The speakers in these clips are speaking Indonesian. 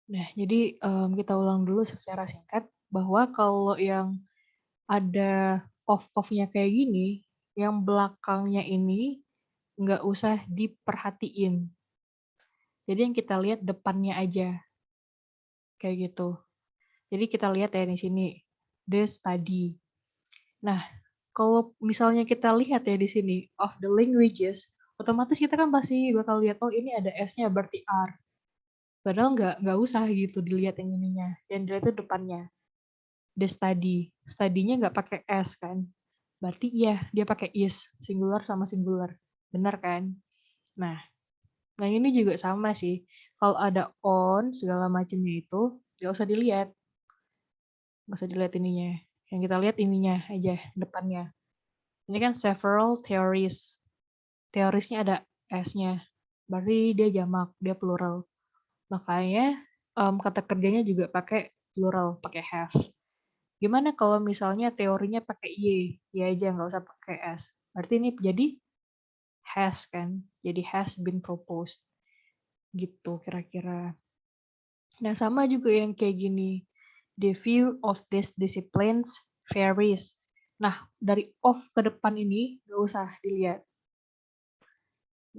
Nah, jadi, kita ulang dulu secara singkat bahwa kalau yang ada off-off-nya kayak gini, yang belakangnya ini nggak usah diperhatiin. Jadi yang kita lihat depannya aja, kayak gitu. Jadi kita lihat ya di sini, the study. Nah, kalau misalnya kita lihat ya di sini, of the languages, otomatis kita kan pasti bakal lihat, oh ini ada S-nya berarti are. Padahal nggak usah gitu dilihat yang ininya, yang dilihat itu depannya. The study. Study-nya nggak pakai S kan. Berarti iya, dia pakai is, singular sama singular. Benar kan? Nah, nah ini juga sama sih. Kalau ada on, segala macamnya itu, nggak usah dilihat. Nggak usah dilihat ininya. Yang kita lihat ininya aja, depannya. Ini kan several theories. Teorisnya ada S-nya. Berarti dia jamak, dia plural. Makanya kata kerjanya juga pakai plural, pakai have. Gimana kalau misalnya teorinya pakai Y? Y aja nggak usah pakai S. Berarti ini jadi has kan? Jadi has been proposed. Gitu kira-kira. Nah sama juga yang kayak gini. The view of these disciplines varies. Nah dari off ke depan ini nggak usah dilihat.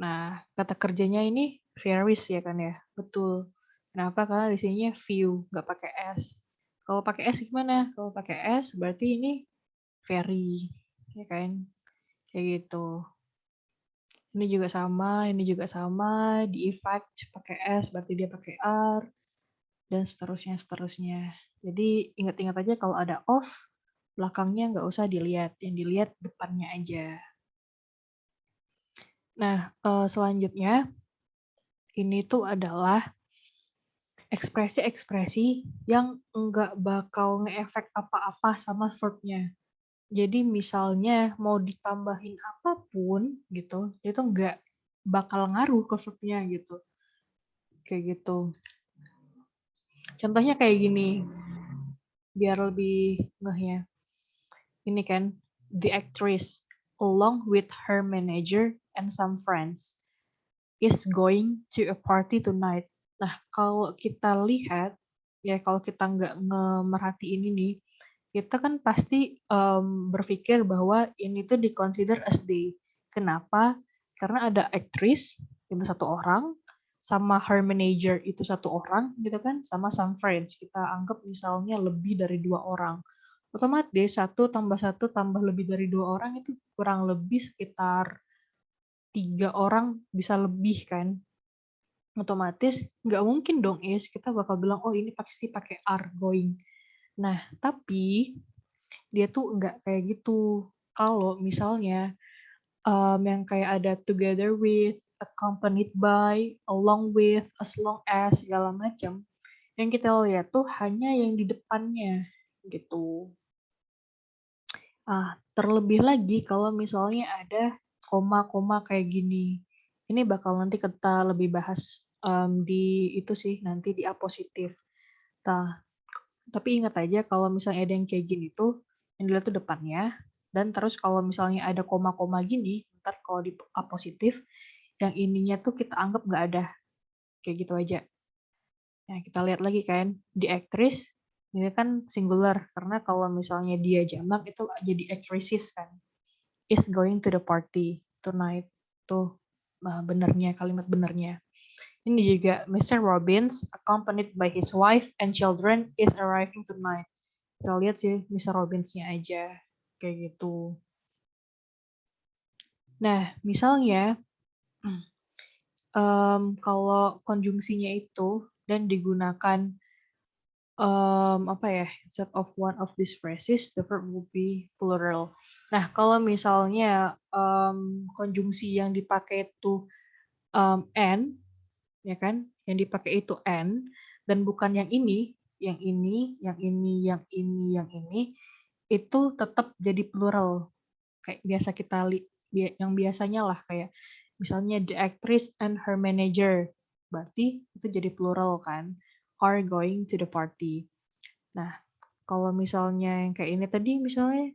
Nah kata kerjanya ini varies ya kan ya? Betul. Kenapa? Karena di sininya view, nggak pakai S. Kalau pakai S gimana? Kalau pakai S berarti ini very, ya kan? Kayak gitu. Ini juga sama, di effect pakai S berarti dia pakai R, dan seterusnya, seterusnya. Jadi ingat-ingat aja kalau ada off, belakangnya nggak usah dilihat, yang dilihat depannya aja. Nah, selanjutnya ini tuh adalah ekspresi-ekspresi yang nggak bakal ngeefek apa-apa sama verb-nya. Jadi misalnya mau ditambahin apapun gitu, itu nggak bakal ngaruh ke verb-nya gitu. Kayak gitu. Contohnya kayak gini, biar lebih ngeh ya. Ini kan, the actress along with her manager and some friends is going to a party tonight. Nah, kalau kita lihat, ya kalau kita nggak ngemerhatiin ini, kita kan pasti berpikir bahwa ini tuh di-consider as day. Kenapa? Karena ada aktris, itu satu orang, sama her manager itu satu orang, gitu kan, sama some friends. Kita anggap misalnya lebih dari 2 orang. Otomatis satu tambah lebih dari 2 orang itu kurang lebih sekitar 3 orang bisa lebih kan. Otomatis nggak mungkin dong kita bakal bilang oh ini pasti pakai are going. Nah tapi dia tuh nggak kayak gitu. Kalau misalnya yang kayak ada together with, accompanied by, along with, as long as segala macam, yang kita lihat tuh hanya yang di depannya gitu. Terlebih lagi kalau misalnya ada koma-koma kayak gini. Ini bakal nanti kita lebih bahas di itu sih nanti di apositif. Nah, tapi ingat aja kalau misalnya ada yang kayak gini tuh yang dilihat tuh depannya dan terus kalau misalnya ada koma-koma gini, ntar kalau di apositif yang ininya tuh kita anggap nggak ada. Kayak gitu aja. Nah, kita lihat lagi kan di actress ini kan singular karena kalau misalnya dia jamak itu jadi actresses kan. Is going to the party tonight. Tuh benernya, kalimat benernya. Ini juga Mr. Robbins accompanied by his wife and children is arriving tonight. Kita lihat sih Mr. Robbins-nya aja. Kayak gitu. Nah, misalnya kalau konjungsinya itu dan digunakan apa ya, instead of one of these phrases, the verb would be plural. Nah, kalau misalnya konjungsi yang dipakai itu and, ya kan, yang dipakai itu and, dan bukan yang ini, yang ini, yang ini, yang ini, yang ini, itu tetap jadi plural. Kayak biasa kita yang biasanya lah kayak misalnya the actress and her manager. Berarti itu jadi plural kan, are going to the party. Nah, kalau misalnya yang kayak ini tadi misalnya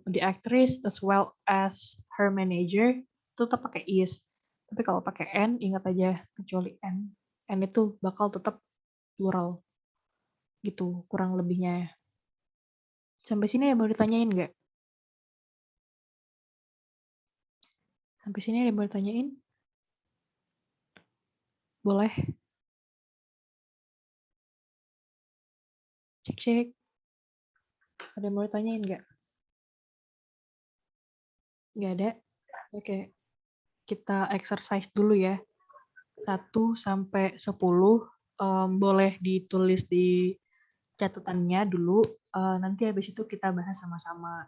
the actress as well as her manager itu tetap pakai is. Tapi kalau pakai n ingat aja kecuali n itu bakal tetap plural gitu kurang lebihnya. Sampai sini ya mau ditanyain nggak? Sampai sini ada yang mau ditanyain? Boleh? Cek-cek. Ada yang mau ditanyain nggak? Nggak ada? Oke. Kita exercise dulu ya. 1 sampai 10 boleh ditulis di catatannya dulu. Nanti habis itu kita bahas sama-sama.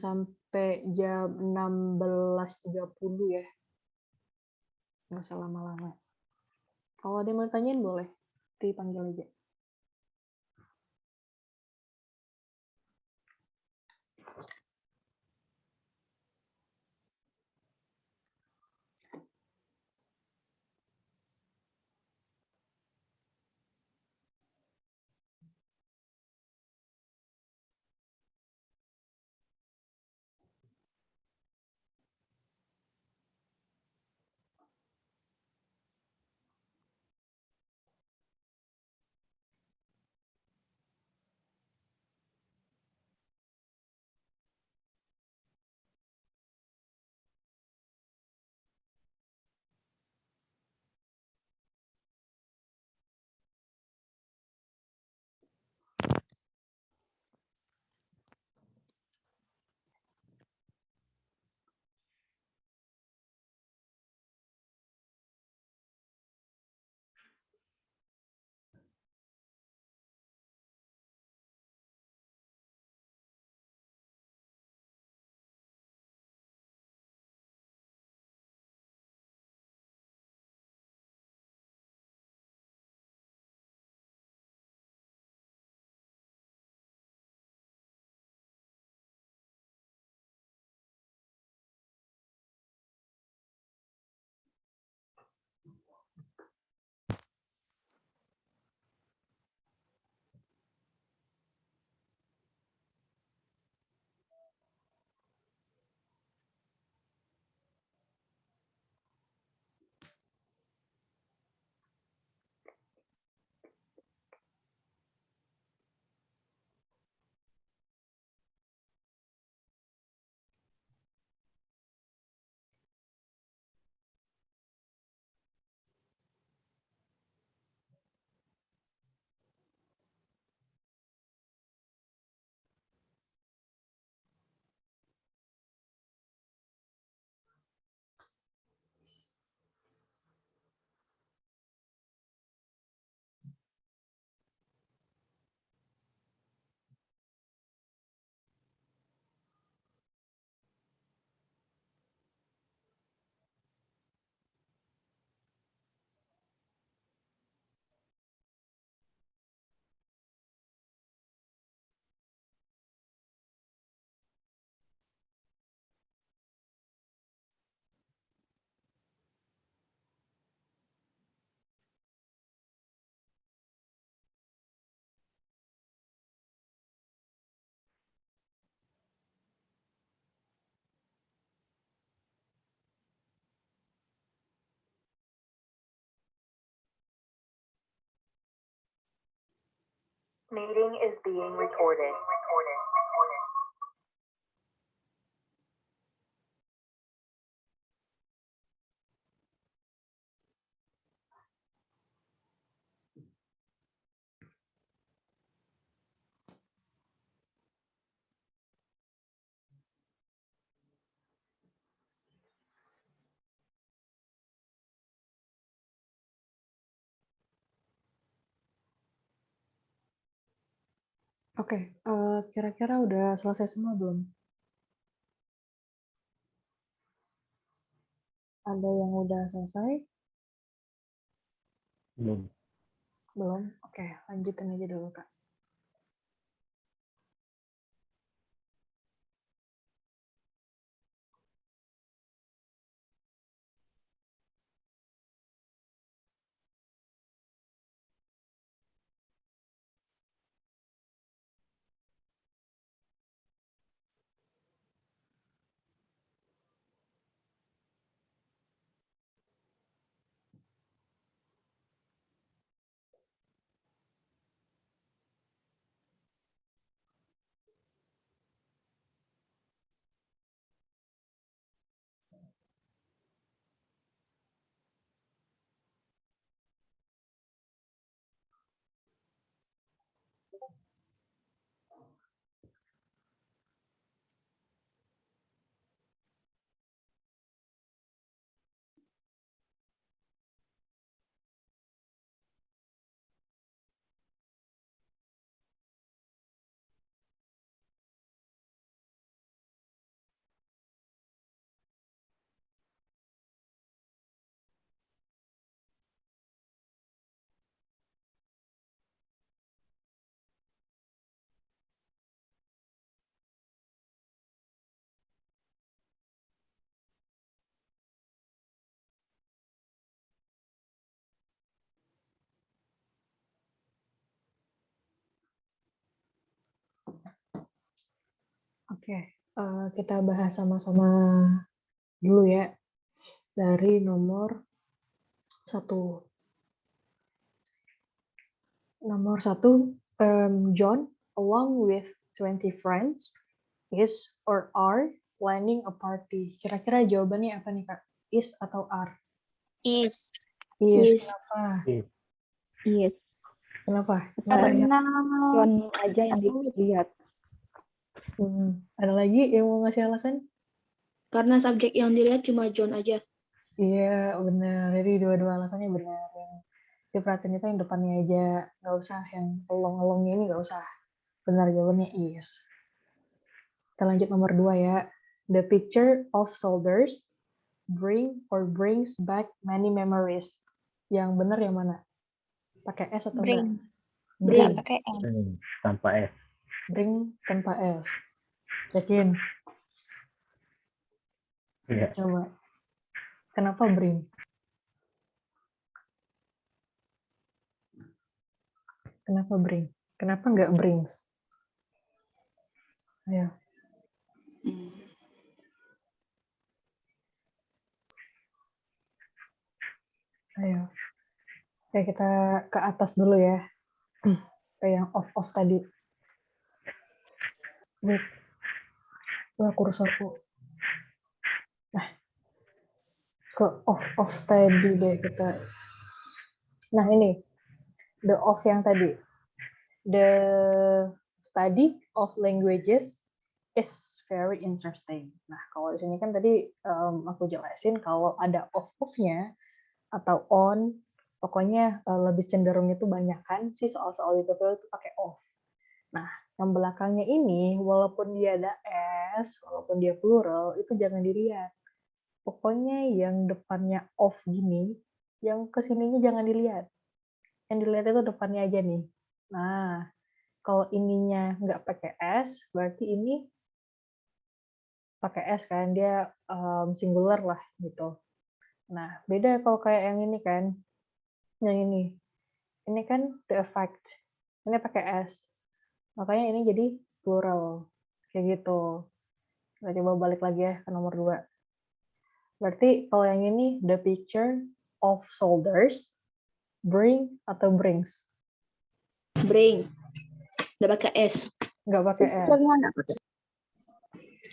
Sampai jam 16.30 ya. Nggak usah lama-lama. Kalau ada yang mau tanyain boleh dipanggil aja. Meeting is being recorded. Oke, kira-kira udah selesai semua belum? Ada yang udah selesai? Belum. Belum? Oke, lanjutin aja dulu, Kak. Oke, kita bahas sama-sama dulu ya dari nomor 1. Nomor 1, John along with 20 friends is or are planning a party. Kira-kira jawabannya apa nih Kak? Is atau are? Is. Is. Is. Kenapa? Yes. Kenapa? Kenapa ya? Karena John aja yang dilihat. Ada lagi yang mau ngasih alasan? karena subjek yang dilihat cuma John aja. Iya, benar. Jadi dua-dua alasannya benar. Yang diperhatiin itu yang depannya aja. Nggak usah yang elong-elongnya ini nggak usah. Benar jawabannya is. Kita lanjut nomor 2 ya. The picture of soldiers brings back many memories. Yang benar yang mana? Pakai S atau enggak? Bring. Bring. Pakai S. Tanpa S. Bring tanpa S. Yakin? Iya. Coba. Kenapa bring? Kenapa bring? Kenapa nggak brings? Ayo. Ayo. Oke, kita ke atas dulu ya. Ke yang off tadi. Wait. Wah, kursorku. Nah, ke off tadi deh kita. Nah, ini. The off yang tadi. The study of languages is very interesting. Nah, kalau di sini kan tadi aku jelasin kalau ada off-nya atau on, pokoknya lebih cenderung itu banyak kan sih soal-soal itu pakai off. Nah, yang belakangnya ini, walaupun dia ada S, walaupun dia plural, itu jangan dilihat. Pokoknya yang depannya off gini, yang kesininya jangan dilihat. Yang dilihat itu depannya aja nih. Nah, kalau ininya nggak pakai S, berarti ini pakai S kan, dia singular lah gitu. Nah, beda kalau kayak yang ini kan, yang ini. Ini kan the effect, ini pakai S. Makanya ini jadi plural. Kayak gitu. Kita coba balik lagi ya ke nomor 2. Berarti kalau yang ini, the picture of soldiers bring atau brings? Bring. Nggak pakai S. Nggak pakai S. Nggak pakai.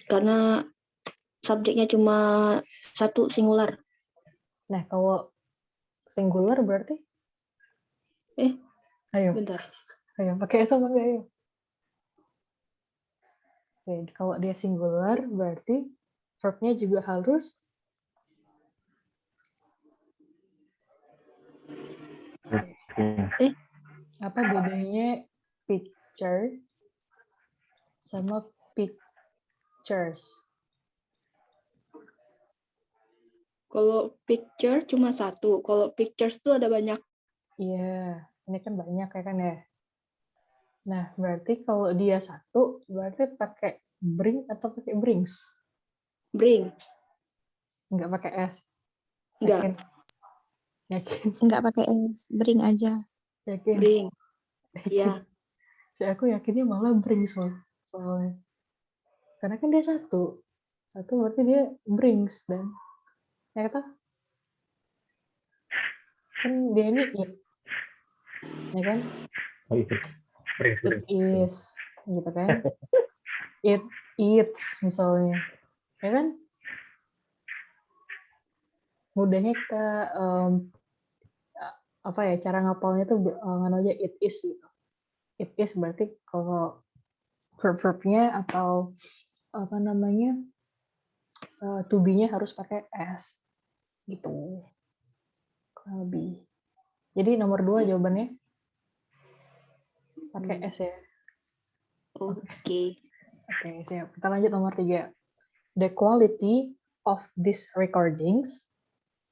Karena subjeknya cuma satu singular. Nah, kalau singular berarti? Ayo. Bentar. Ayo, pakai S apa enggak ya? Oke, kalau dia singular berarti verb-nya juga harus apa bedanya picture sama pictures? Kalau picture cuma satu. Kalau pictures tuh ada banyak. Iya, ini kan banyak ya kan ya. Nah, berarti kalau dia satu, berarti pakai bring atau pakai brings? Bring. Nggak pakai S? Nggak. Yakin? Yakin? Nggak pakai S, bring aja. Yakin? Bring. Yakin? Ya. Aku yakinnya malah brings soalnya. Karena kan dia satu. Satu berarti dia brings. Dan ya kata kan dia ini it. Ya kan? Oh itu. Brings. It is. Gitu kan? It eats misalnya. Ya kan? Mudahnya kita apa ya, cara ngapalnya tuh nganu aja it is gitu. It is berarti kalau verb-verbnya atau apa namanya to be-nya harus pakai s gitu. Kurang lebih. Jadi nomor 2 jawabannya pakai s ya. Oke. Oke, siap. Kita lanjut nomor 3. The quality of these recordings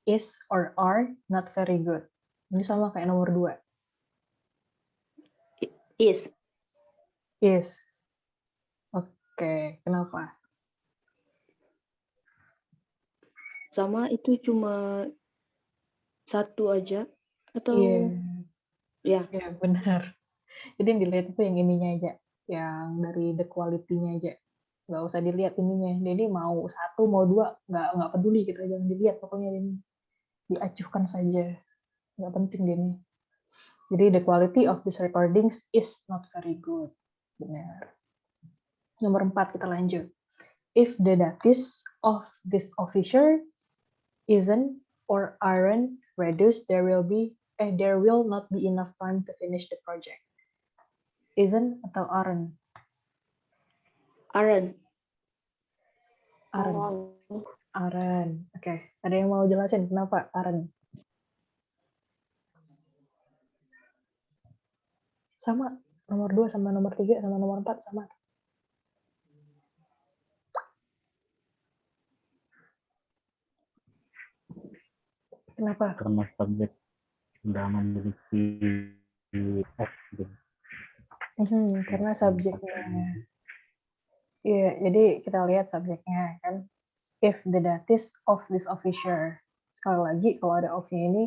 is or are not very good. Ini sama kayak nomor 2. Is. Is. Oke, kenapa? Sama itu cuma satu aja atau Iya, ya? benar. Jadi yang dilihat itu yang ininya aja, yang dari the quality-nya aja. Nggak usah dilihat ininya. Jadi mau 1, mau 2, nggak peduli gitu, jangan dilihat pokoknya ini. Diacuhkan saja. Nggak penting ini. Jadi the quality of these recordings is not very good. Benar. Nomor 4 kita lanjut. If the datis of this officer isn't or aren't reduced, there will not be enough time to finish the project. Isn't atau aren't? Aren't. Aren't. Oke. Ada yang mau jelasin kenapa aren't? Sama. Nomor 2 sama nomor 3 sama nomor 4 sama. Kenapa? Karena subjek sudah memiliki S gitu. Karena subjeknya. Iya, jadi kita lihat subjeknya kan. If the datis of this officer. Sekali lagi, kalau ada of-nya ini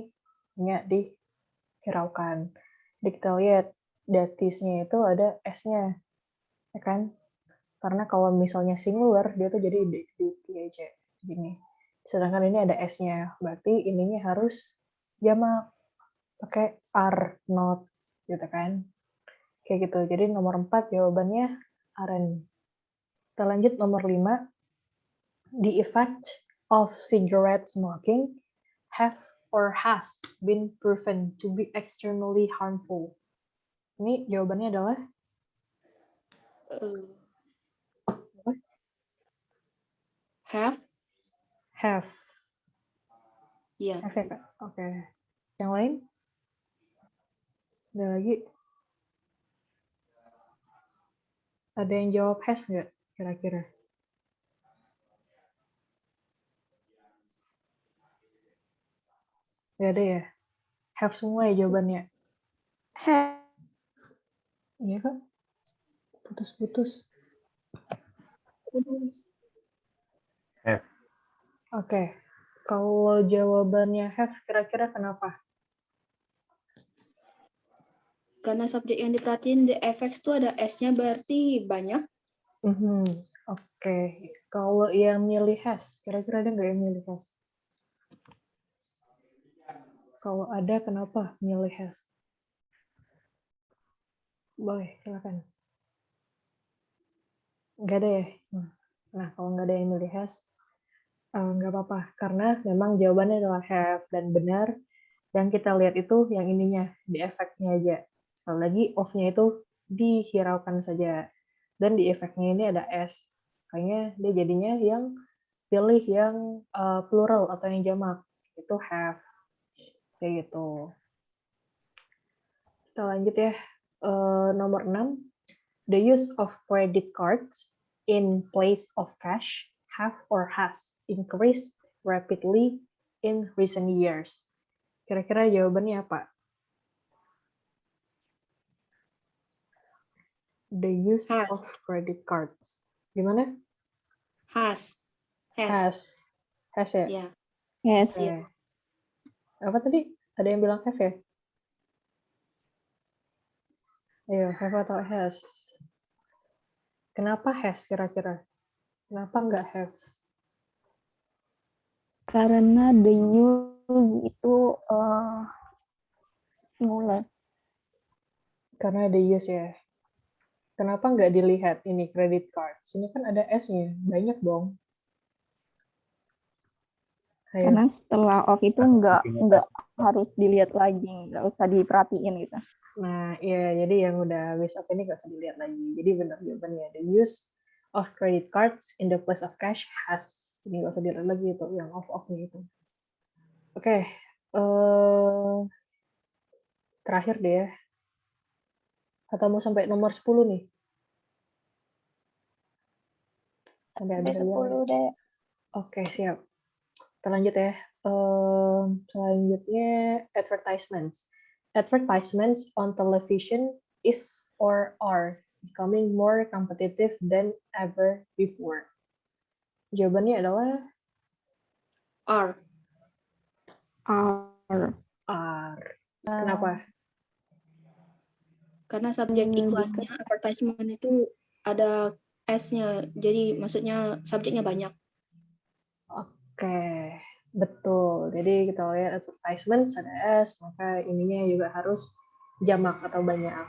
dihiraukan. Jadi kita lihat datisnya itu ada S-nya. Ya kan? Karena kalau misalnya singular, dia tuh jadi duty aja. Gini. Sedangkan ini ada S-nya. Berarti ininya harus jamak. Pakai are, not. Gitu kan. Kayak gitu. Jadi nomor 4 jawabannya aren't. Kita lanjut nomor 5. The effect of cigarette smoking have or has been proven to be extremely harmful. Ini jawabannya adalah Have. have. Ya. Have ya, Kak? Oke. Yang lain? Ada lagi? Ada yang jawab has nggak kira-kira? Nggak ada ya? Have semua ya jawabannya? Have. Iya kan? Putus-putus. Have. Oke. Kalau jawabannya have, kira-kira kenapa? Karena subjek yang diperhatiin the effects tuh ada S-nya berarti banyak. Oke. Kalau yang milih has, kira-kira ada nggak yang milih has? Kalau ada, kenapa milih has? Boleh, silakan. Nggak ada ya? Nah, kalau nggak ada yang milih has, nggak apa-apa. Karena memang jawabannya adalah have dan benar. Yang kita lihat itu yang ininya, di efeknya aja. Sekali lagi, of-nya itu dihiraukan saja. Dan di efeknya ini ada S. Kayaknya dia jadinya yang pilih yang plural atau yang jamak. Itu have. Kayak gitu. Kita lanjut ya. Nomor 6. The use of credit cards in place of cash have or has increased rapidly in recent years. Kira-kira jawabannya apa? The use Has. of credit cards. Gimana? Has. Has. Has ya? Ya. Yes. Oke. Apa tadi? Ada yang bilang have ya? Ayo, have atau has? Kenapa has kira-kira? Kenapa nggak have? Karena the use itu singular. Karena the use ya. Kenapa nggak dilihat ini credit cards? Ini kan ada S-nya. Banyak dong. Ayo. Karena setelah off itu nggak harus dilihat lagi, nggak usah diperhatiin gitu. Nah, iya, jadi yang udah habis off ini nggak usah dilihat lagi. Jadi benar jawabannya. The use of credit cards in the place of cash has. Jadi nggak usah dilihat lagi itu, yang off-offnya itu. Oke, terakhir deh ya. Atau mau sampai nomor 10 nih? Sampai Sampai habis aja. 10 deh. Oke, siap. Kita lanjut ya. Selanjutnya, advertisements. Advertisements on television is or are becoming more competitive than ever before. Jawabannya adalah R. R. are. Kenapa? Karena subjek Hmm, iklannya advertisement itu ada S-nya. Jadi maksudnya subjeknya banyak. Oke, betul. Jadi kita lihat advertisement ada S, maka ininya juga harus jamak atau banyak.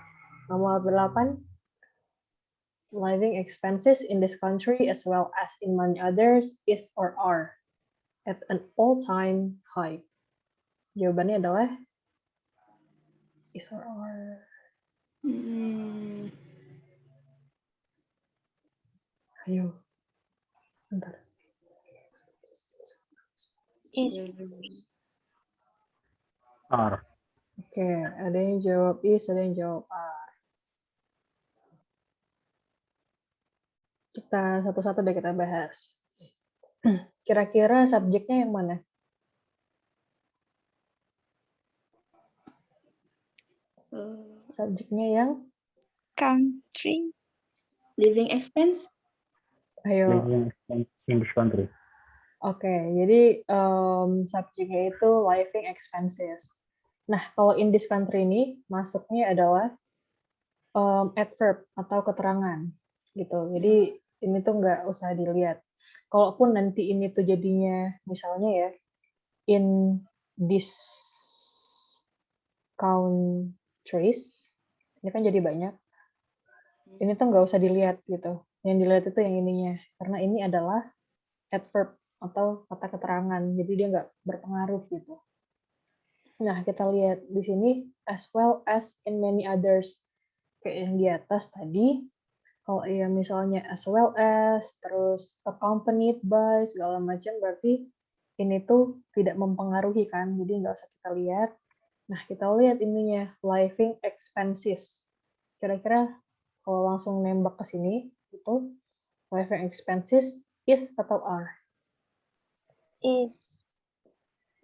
Nomor 8, living expenses in this country as well as in many others is or are at an all-time high. Jawabannya adalah is or are. Ayo. Bentar. Is. R. Oke, ada yang jawab is, ada yang jawab are. Kita satu-satu deh kita bahas. Kira-kira subjeknya yang mana? Subjeknya yang Country. Living expense. ayo. Living expense in this country. Oke, jadi subjeknya itu living expenses. Nah, kalau in this country ini masuknya adalah adverb atau keterangan gitu. Jadi ini tuh nggak usah dilihat. Kalaupun nanti ini tuh jadinya misalnya ya in this countries, ini kan jadi banyak. Ini tuh nggak usah dilihat gitu. Yang dilihat itu yang ininya, karena ini adalah adverb atau kata keterangan, jadi dia nggak berpengaruh gitu. Nah, kita lihat di sini as well as in many others. Kayak yang di atas tadi, kalau ya misalnya as well as, terus accompanied by, segala macam, berarti ini tuh tidak mempengaruhi kan, jadi nggak usah kita lihat. Nah, kita lihat ininya, living expenses. Kira-kira kalau langsung nembak ke sini, itu living expenses is atau are? Is.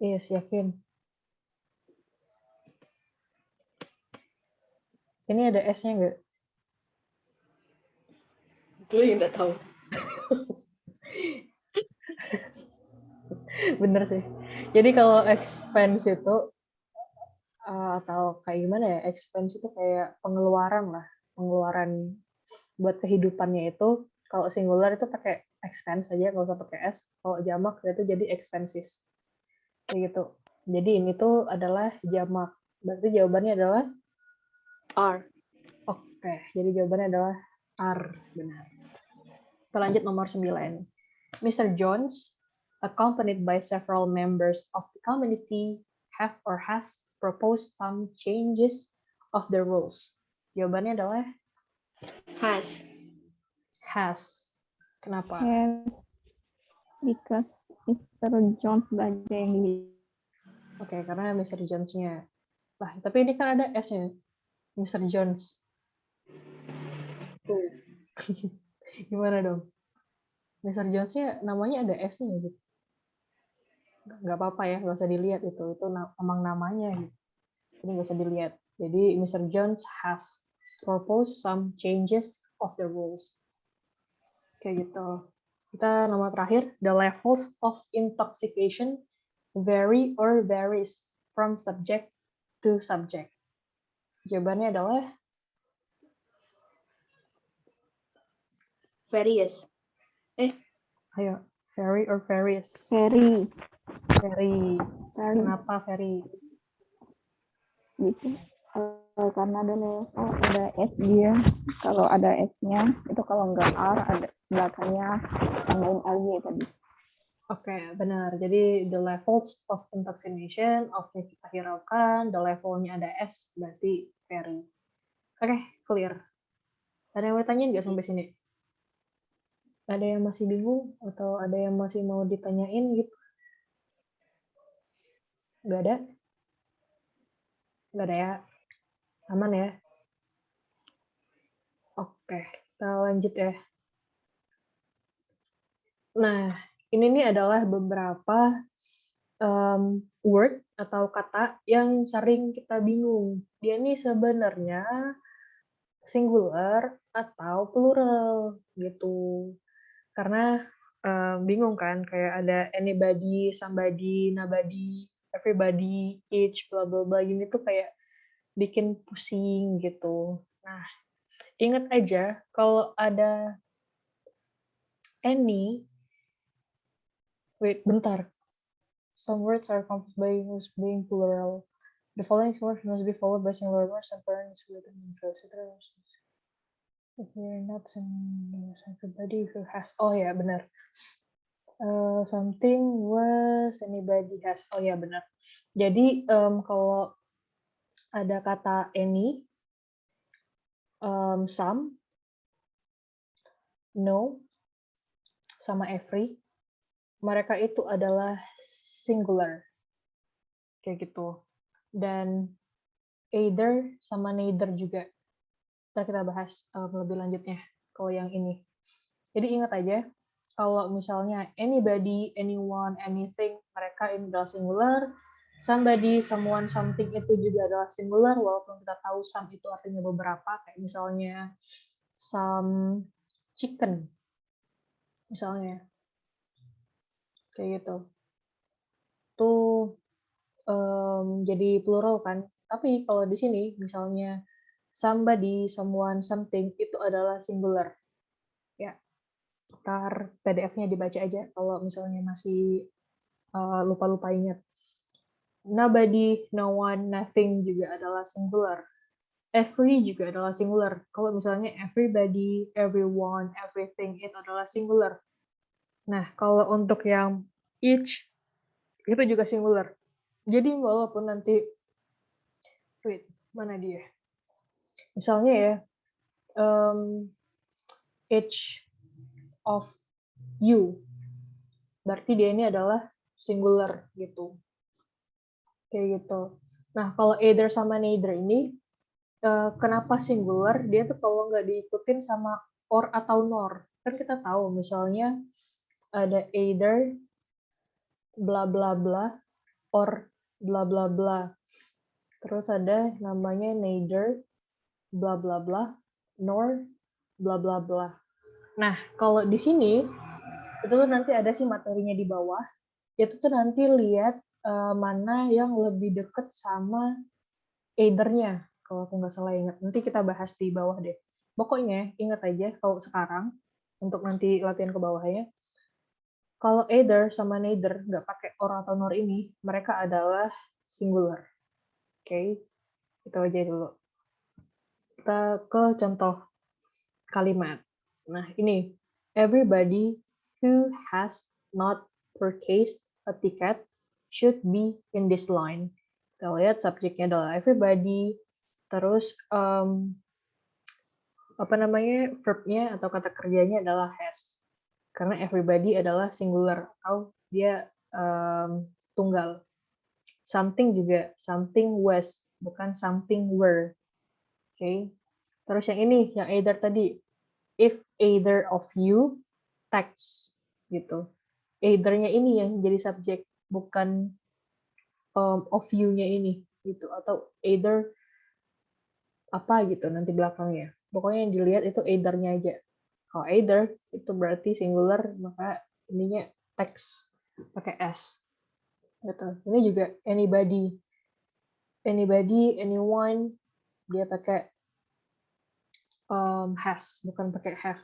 Yes, yakin. Ini ada S-nya nggak? Itu yang nggak tahu. Bener sih. Jadi kalau expense itu atau kayak gimana ya? Expense itu kayak pengeluaran lah, pengeluaran buat kehidupannya itu. Kalau singular itu pakai expense aja, nggak usah pakai S. Kalau jamak itu jadi expenses. Kayak gitu. Jadi ini tuh adalah jamak. Berarti jawabannya adalah R. oke. Jadi jawabannya adalah are, benar. Kita lanjut nomor 9. Mr. Jones, accompanied by several members of the community, have or has proposed some changes of the rules. Jawabannya adalah has. Kenapa? Has. Because Mr. Jones aja yang di. Oke, karena Mr. Jones-nya. Lah, tapi ini kan ada S-nya. Mr. Jones. Gimana dong? Mr. Jones-nya namanya ada S-nya gitu. Nggak apa-apa ya, nggak usah dilihat itu emang namanya gitu. Jadi nggak usah dilihat. Jadi Mr. Jones has proposed some changes of the rules. Kayak gitu. Kita nomor terakhir, the levels of intoxication vary or varies from subject to subject. Jawabannya adalah Various. ayo, vary or varies. Very. Vary. Very. Kenapa vary? Gitu. Karena ada level, ada S dia. Kalau ada S-nya, itu kalau nggak R, ada belakangnya tambahin lagi tadi. Oke, benar. Jadi the levels of intoxication of-nya kita hiraukan, the levelnya ada S, berarti very. Oke, clear. Ada yang mau ditanyain nggak sampai sini? Ada yang masih bingung atau ada yang masih mau ditanyain gitu? Nggak ada? Nggak ada ya? Aman ya? Oke, kita lanjut ya. Nah, ini nih adalah beberapa word atau kata yang sering kita bingung. Dia nih sebenarnya singular atau plural gitu. Karena bingung kan, kayak ada anybody, somebody, nobody, everybody, each, bla bla bla gini tuh kayak bikin pusing gitu. Nah, ingat aja kalau ada any, wait, bentar. Some words are composed by being plural. The following words must be followed by singular words and parents with an interest. If you're not everybody who has. Oh ya, benar. Something was anybody has. Oh ya, benar. Jadi kalau ada kata any, some, no, sama every, mereka itu adalah singular. Kayak gitu. Dan either sama neither juga. Ntar kita bahas lebih lanjutnya kalau yang ini. Jadi ingat aja, kalau misalnya anybody, anyone, anything, mereka ini adalah singular. Somebody, someone, something itu juga adalah singular, walaupun kita tahu some itu artinya beberapa, kayak misalnya some chicken, misalnya. Kayak gitu. Tuh jadi plural kan. Tapi kalau di sini, misalnya somebody, someone, something, itu adalah singular. Ya, ntar PDF-nya dibaca aja kalau misalnya masih lupa-lupa ingat. Nobody, no one, nothing juga adalah singular. Every juga adalah singular. Kalau misalnya everybody, everyone, everything itu adalah singular. Nah, kalau untuk yang each itu juga singular. Jadi walaupun nanti, wait, mana dia? Misalnya ya, each of you, berarti dia ini adalah singular gitu. Kayak gitu. Nah, kalau either sama neither ini, kenapa singular? Dia tuh kalau nggak diikutin sama or atau nor. Kan kita tahu misalnya ada either bla bla bla or bla bla bla. Terus ada namanya neither bla bla bla nor bla bla bla. Nah, kalau di sini itu tuh nanti ada sih materinya di bawah. Itu tuh nanti lihat mana yang lebih deket sama either-nya. Kalau aku nggak salah ingat. Nanti kita bahas di bawah deh. Pokoknya ingat aja kalau sekarang untuk nanti latihan ke bawahnya. Kalau either sama neither nggak pakai or atau nor ini, mereka adalah singular. Oke, itu aja dulu. Kita ke contoh kalimat. Nah, ini. Everybody who has not purchased a ticket should be in this line. Kita lihat subjeknya adalah everybody. Terus verbnya atau kata kerjanya adalah has. Karena everybody adalah singular atau dia tunggal. Something juga, something was, bukan something were. Oke. Terus yang ini, yang either tadi. If either of you text gitu. Either-nya ini yang jadi subjek, bukan of you-nya ini gitu. Atau either apa gitu nanti belakangnya. Pokoknya yang dilihat itu either-nya aja. Kalau either itu berarti singular, maka ininya text pakai s. Gitu. Ini juga anybody. Anybody, anyone, dia pakai has, bukan pakai have.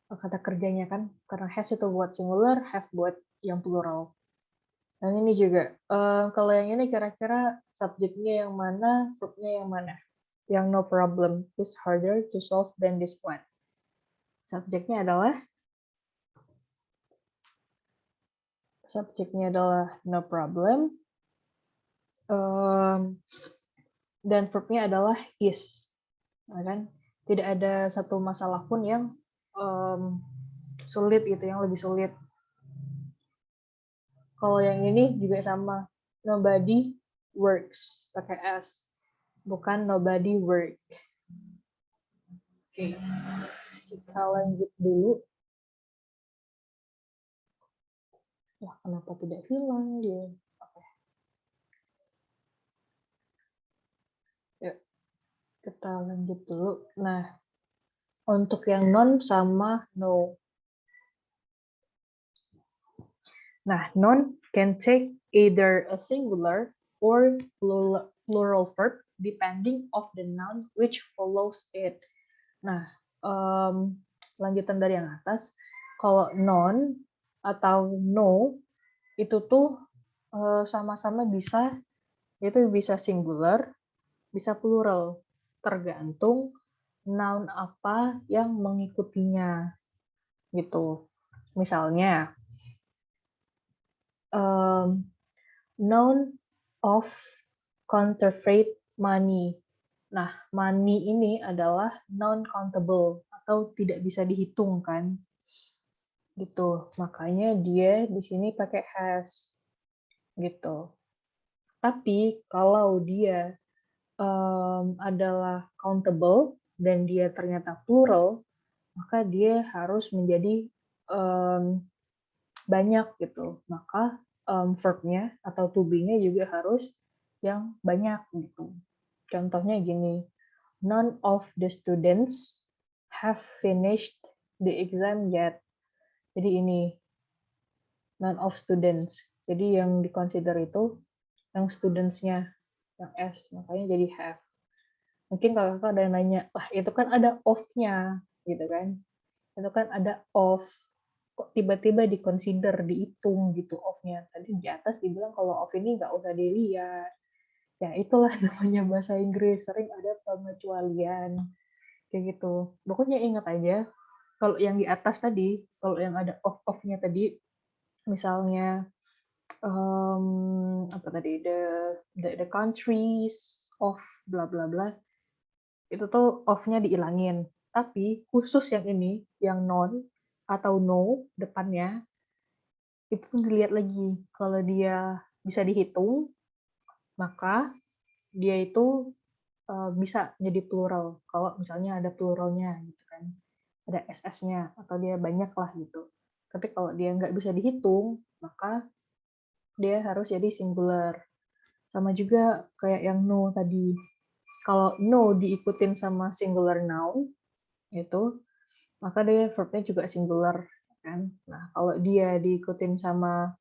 Kata kerjanya kan, karena has itu buat singular, have buat yang plural. Dan ini juga, kalau yang ini kira-kira subjeknya yang mana, verbnya yang mana? Yang no problem is harder to solve than this one. Subjeknya adalah subjeknya adalah no problem, dan verbnya adalah is, ya kan? Tidak ada satu masalah pun yang sulit gitu, yang lebih sulit. Kalau yang ini juga sama, nobody works, pakai S, bukan nobody work. Oke, kita lanjut dulu. Wah, kenapa tidak hilang dia? Oke. Yuk, kita lanjut dulu. Nah, untuk yang non sama no. Nah, non can take either a singular or plural verb depending of the noun which follows it. Nah, lanjutan dari yang atas, kalau non atau no itu tuh sama-sama bisa, itu bisa singular, bisa plural, tergantung noun apa yang mengikutinya, gitu. Misalnya, noun of counterfeit money. Nah, money ini adalah non-countable atau tidak bisa dihitung kan, gitu. Makanya dia di sini pakai has, gitu. Tapi kalau dia adalah countable dan dia ternyata plural, maka dia harus menjadi banyak gitu. Maka verbnya atau to be-nya juga harus yang banyak gitu. Contohnya gini, none of the students have finished the exam yet. Jadi ini, none of students. Jadi yang diconsider itu yang students-nya, yang S, makanya jadi have. Mungkin kalau kakak ada yang nanya, wah itu kan ada of-nya, gitu kan. Itu kan ada of, kok tiba-tiba diconsider, dihitung gitu of-nya. Tadi di atas dibilang kalau of ini nggak usah dilihat. Ya itulah namanya bahasa Inggris, sering ada pengecualian kayak gitu. Pokoknya ingat aja kalau yang di atas tadi, kalau yang ada of-nya tadi, misalnya apa tadi, the countries of bla bla bla, itu tuh of-nya diilangin. Tapi khusus yang ini, yang non atau no depannya, itu tuh dilihat lagi. Kalau dia bisa dihitung, maka dia itu bisa jadi plural. Kalau misalnya ada pluralnya gitu kan, ada SS-nya atau dia banyak lah gitu. Tapi kalau dia nggak bisa dihitung, maka dia harus jadi singular. Sama juga kayak yang no tadi. Kalau no diikutin sama singular noun, itu maka dia verbnya juga singular kan. Nah, kalau dia diikutin sama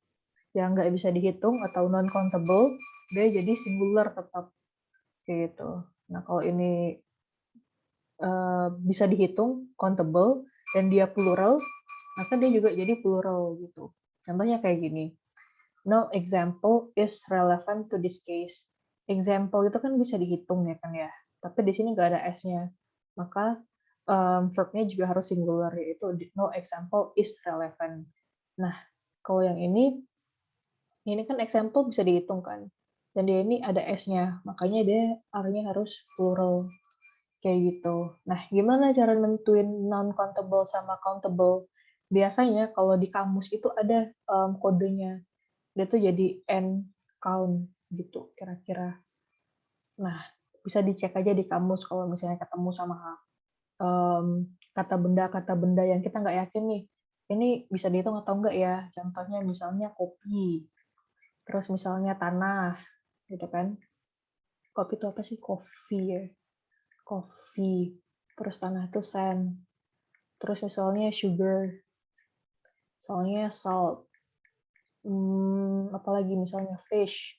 yang nggak bisa dihitung atau non countable, dia jadi singular tetap gitu. Nah, kalau ini bisa dihitung, countable, dan dia plural, maka dia juga jadi plural gitu. Contohnya kayak gini, no example is relevant to this case. Example itu kan bisa dihitung ya kan ya, tapi di sini nggak ada s-nya, maka verbnya juga harus singular, yaitu no example is relevant. Nah, kalau yang ini kan example bisa dihitung kan, dan dia ini ada s-nya, makanya dia artinya harus plural. Kayak gitu. Nah, gimana cara nentuin non-countable sama countable? Biasanya kalau di kamus itu ada kodenya. Dia tuh jadi N count gitu kira-kira. Nah, bisa dicek aja di kamus kalau misalnya ketemu sama kata benda yang kita nggak yakin nih. Ini bisa dihitung atau enggak ya? Contohnya misalnya kopi. Terus misalnya tanah, gitu kan. Kopi itu apa sih? Coffee ya. Coffee. Terus tanah itu sand. Terus misalnya sugar, misalnya salt, apalagi misalnya fish.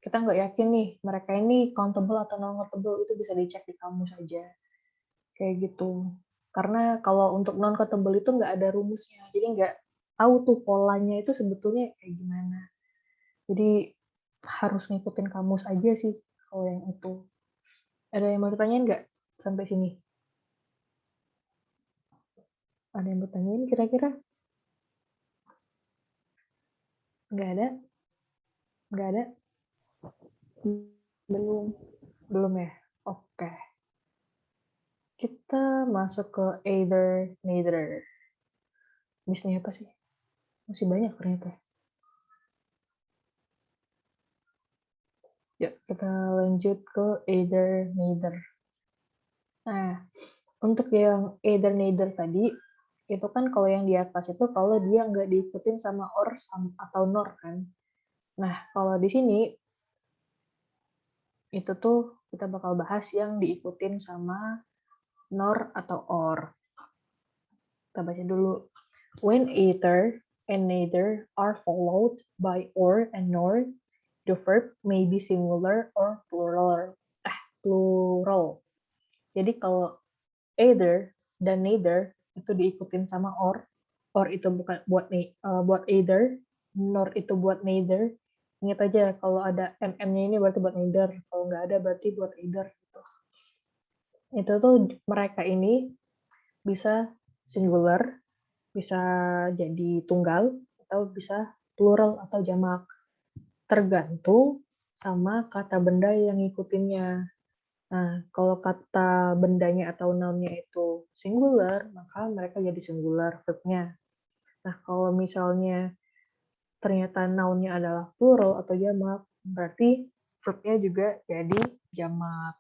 Kita nggak yakin nih, mereka ini countable atau non-countable, itu bisa dicek di kamus aja. Kayak gitu. Karena kalau untuk non-countable itu nggak ada rumusnya, jadi nggak tahu tuh polanya itu sebetulnya kayak gimana. Jadi harus ngikutin kamus aja sih kalau yang itu. Ada yang mau ditanyain nggak sampai sini? Ada yang mau ditanyain kira-kira? Nggak ada? Nggak ada? Belum. Belum ya? Oke. Kita masuk ke either, neither. Bisnya apa sih? Masih banyak ternyata. Yuk, kita lanjut ke either, neither. Nah, untuk yang either, neither tadi, itu kan kalau yang di atas itu kalau dia nggak diikutin sama or atau nor kan. Nah, kalau di sini itu tuh kita bakal bahas yang diikutin sama nor atau or. Kita baca dulu. When either and neither are followed by or and nor, the verb may be singular or plural. Plural. Jadi kalau either dan neither itu diikutin sama or itu bukan buat either, nor itu buat neither. Ingat aja kalau ada mm-nya ini berarti buat neither, kalau nggak ada berarti buat either gitu. Itu tuh mereka ini bisa singular, bisa jadi tunggal, atau bisa plural atau jamak. Tergantung sama kata benda yang ngikutinnya. Nah, kalau kata bendanya atau noun-nya itu singular, maka mereka jadi singular verb-nya. Nah, kalau misalnya ternyata noun-nya adalah plural atau jamak, berarti verb-nya juga jadi jamak.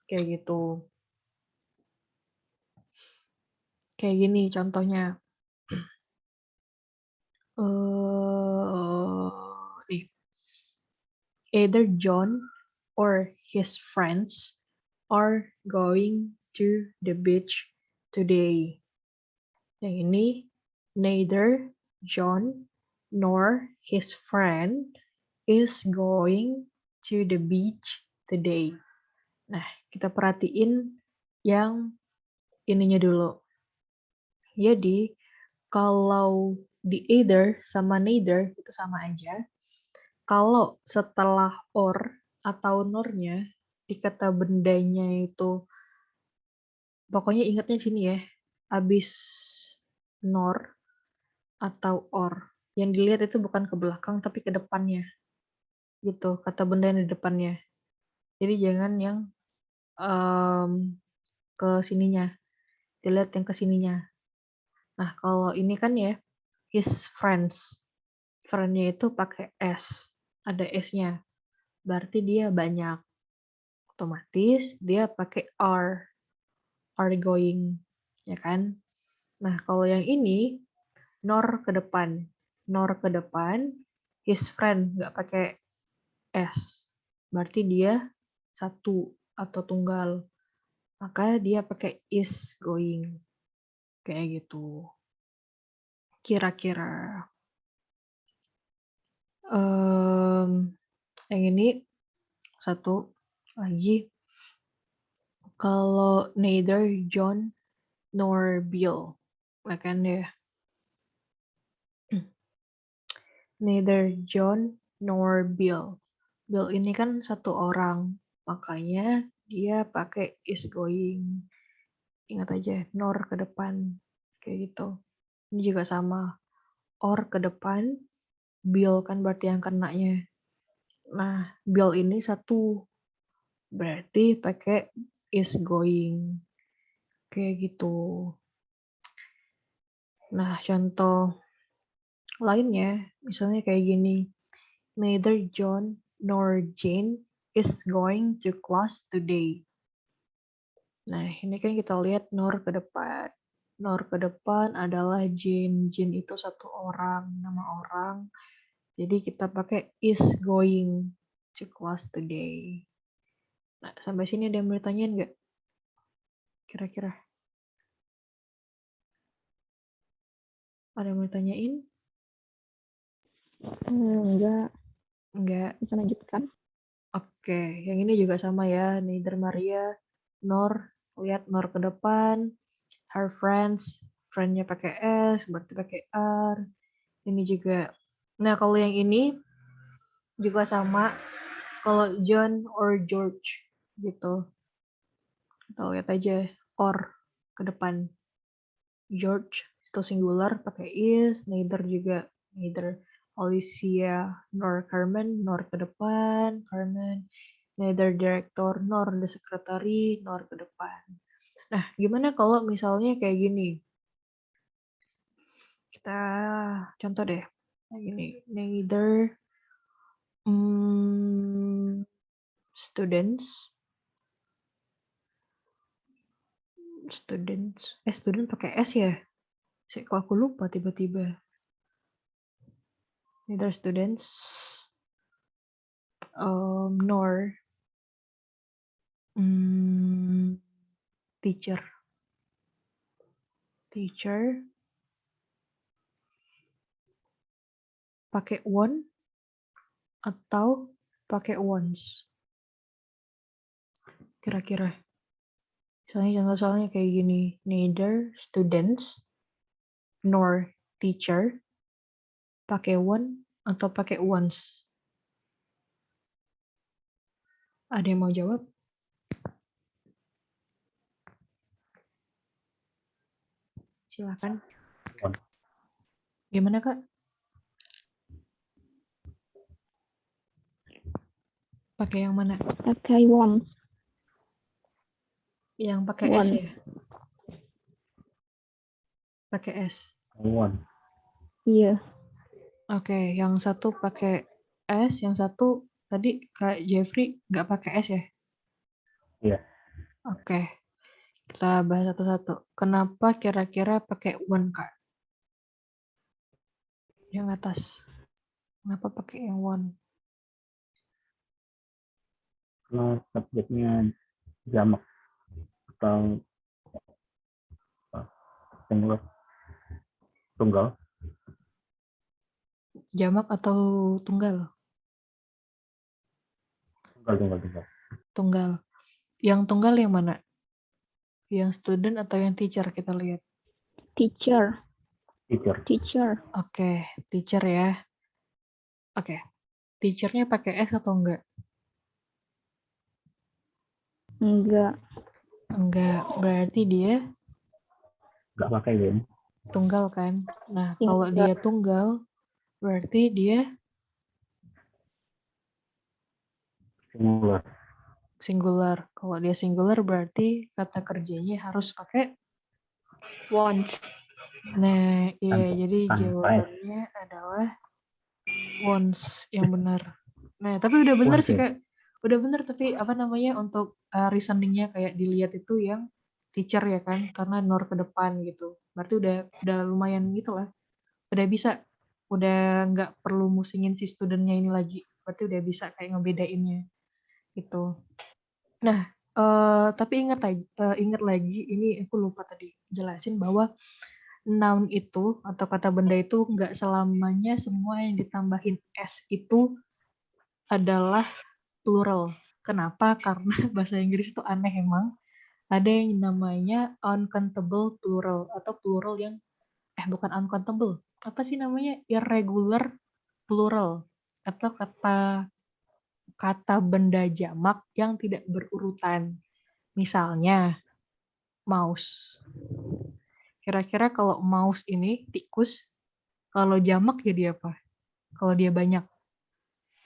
Kayak gitu. Kayak gini contohnya. Nih. Either John or his friends are going to the beach today. Yang ini, neither John nor his friend is going to the beach today. Nah, kita perhatiin yang ininya dulu. Jadi, kalau di either sama neither itu sama aja. Kalau setelah or atau nornya di kata bendanya itu, pokoknya ingatnya sini ya, habis nor atau or. Yang dilihat itu bukan ke belakang tapi ke depannya. Gitu, kata benda yang di depannya. Jadi jangan yang ke sininya. Dilihat yang ke sininya. Nah, kalau ini kan ya, his friends. Friend-nya itu pakai S. Ada S-nya. Berarti dia banyak. Otomatis dia pakai are going. Ya kan? Nah, kalau yang ini, nor ke depan. Nor ke depan, his friend. Nggak pakai S. Berarti dia satu atau tunggal. Maka dia pakai is going. Kayak gitu. Kira-kira. Yang ini satu lagi. Kalau neither John nor Bill. Kan ya. Neither John nor Bill. Bill ini kan satu orang. Makanya dia pakai is going. Ingat aja, nor ke depan. Kayak gitu. Ini juga sama. Or ke depan, Bill kan berarti yang kenanya. Nah, Bill ini satu. Berarti pakai is going. Kayak gitu. Nah, contoh lainnya, misalnya kayak gini. Neither John nor Jane is going to class today. Nah, ini kan kita lihat nor ke depan. Nor ke depan adalah Jane. Jane itu satu orang, nama orang. Jadi kita pakai is going to class today. Nah, sampai sini ada yang mau ditanyain nggak? Kira-kira? Ada yang mau ditanyain? Enggak. Enggak. Bisa lanjutkan? Oke, yang ini juga sama ya. Neither Maria nor, lihat nor ke depan. Her friends, friend-nya pakai S, berarti pakai R. Ini juga. Nah, kalau yang ini juga sama. Kalau John or George gitu. Kita lihat aja or ke depan. George itu singular pakai is, neither juga neither. Alicia nor Carmen, nor ke depan, Carmen, neither director nor the secretary, nor ke depan. Nah, gimana kalau misalnya kayak gini? Kita contoh deh, kayak gini, neither students, student pakai S ya? Kok aku lupa tiba-tiba. Neither students nor teacher pakai one atau pakai once. Kira-kira. Soalnya kayak gini. Neither students nor teacher pakai one atau pakai once. Ada yang mau jawab? Silakan. One. Gimana, Kak? Pakai yang mana? Pakai once. Yang pakai S One. ya? Pakai S. One. Iya. Oke, yang satu pakai S, yang satu tadi Kak Jeffrey nggak pakai S ya? Iya. Oke, kita bahas satu-satu. Kenapa kira-kira pakai one, Kak? Yang atas. Kenapa pakai yang one? Karena subjeknya jamak atau singular, tunggal. Jamak atau tunggal? Tunggal. Tunggal. Yang tunggal yang mana? Yang student atau yang teacher kita lihat? Teacher. Teacher. Oke, teacher ya. Oke, teachernya pakai S atau enggak? Enggak. Enggak, berarti dia Nggak pakai ya. tunggal kan? Nah, kalau dia tunggal, berarti dia singular. Kalau dia singular berarti kata kerjanya harus pakai Once. Nah, iya, jadi tanpa S. jawabannya adalah once yang benar. Nah, tapi udah benar Once sih, ya? Kak. Udah benar, tapi apa namanya untuk reasoningnya kayak dilihat itu yang teacher ya kan, karena nor ke depan gitu. Berarti udah lumayan gitu lah. Udah bisa, udah nggak perlu musingin si studentnya ini lagi. Berarti udah bisa kayak ngebedainnya gitu. Nah, tapi ingat lagi, ini aku lupa tadi jelasin bahwa noun itu atau kata benda itu nggak selamanya semua yang ditambahin s itu adalah plural. Kenapa? Karena bahasa Inggris itu aneh emang. Ada yang namanya uncountable plural atau plural yang bukan uncountable. Apa sih namanya? Irregular plural atau kata benda jamak yang tidak berurutan. Misalnya mouse. Kira-kira kalau mouse ini tikus, kalau jamak jadi apa? Kalau dia banyak.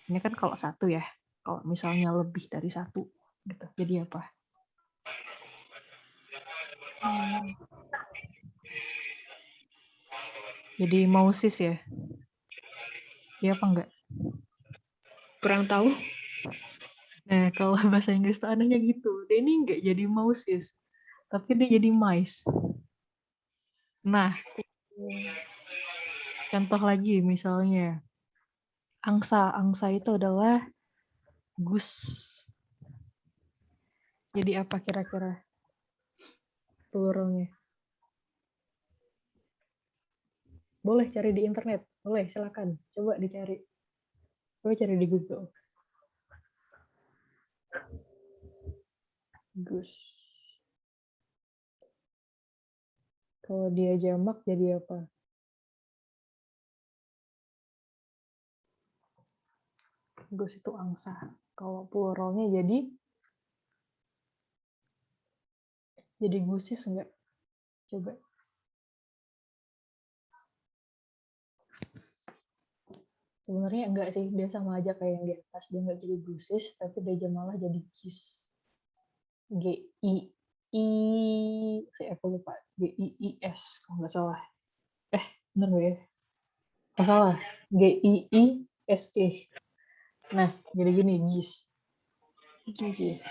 Ini kan kalau satu ya. Kalau misalnya lebih dari satu gitu. Jadi apa? Jadi mouses ya? Iya apa enggak? Kurang tahu. Nah, kalau bahasa Inggris tuh anehnya gitu. Dia ini enggak jadi mouses. Tapi dia jadi mice. Nah, contoh lagi misalnya. Angsa. Angsa itu adalah goose. Jadi apa kira-kira pluralnya? Boleh cari di internet. Boleh, silakan. Coba dicari. Coba cari di Google. Goose. Kalau dia jamak jadi apa? Goose itu angsa. Kalau pluralnya jadi gooses enggak? Coba. Sebenarnya enggak sih, dia sama aja kayak yang di atas. Dia enggak jadi bruises, tapi dia malah jadi GIS. G-I-I, aku lupa. G-I-I-S, kalau nggak salah. Bener nggak ya? Nggak salah. G-I-I-S-E. Nah, jadi gini, GIS. GIS.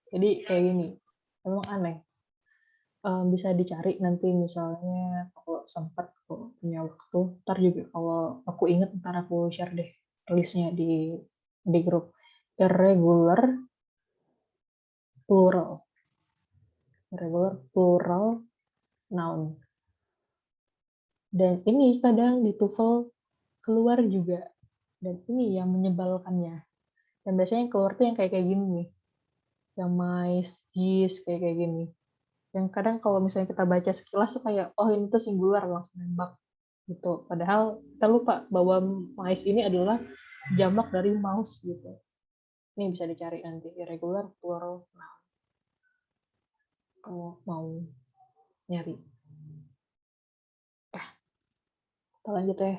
Jadi kayak gini. Emang aneh. Bisa dicari nanti misalnya kalau sempat, kalau punya waktu. Ntar juga kalau aku inget, ntar aku share deh listnya di grup. Irregular plural. Irregular plural noun. Dan ini kadang di TOEFL keluar juga. Dan ini yang menyebalkannya. Dan biasanya yang keluar tuh yang kayak gini nih. Yang mais, gis, kayak gini. Yang kadang kalau misalnya kita baca sekilas tuh kayak, oh ini tuh singular, langsung nembak. Gitu. Padahal kita lupa bahwa mais ini adalah jamak dari mouse gitu. Ini bisa dicari nanti. Irregular plural noun. Kalau mau nyari. Kita lanjut ya.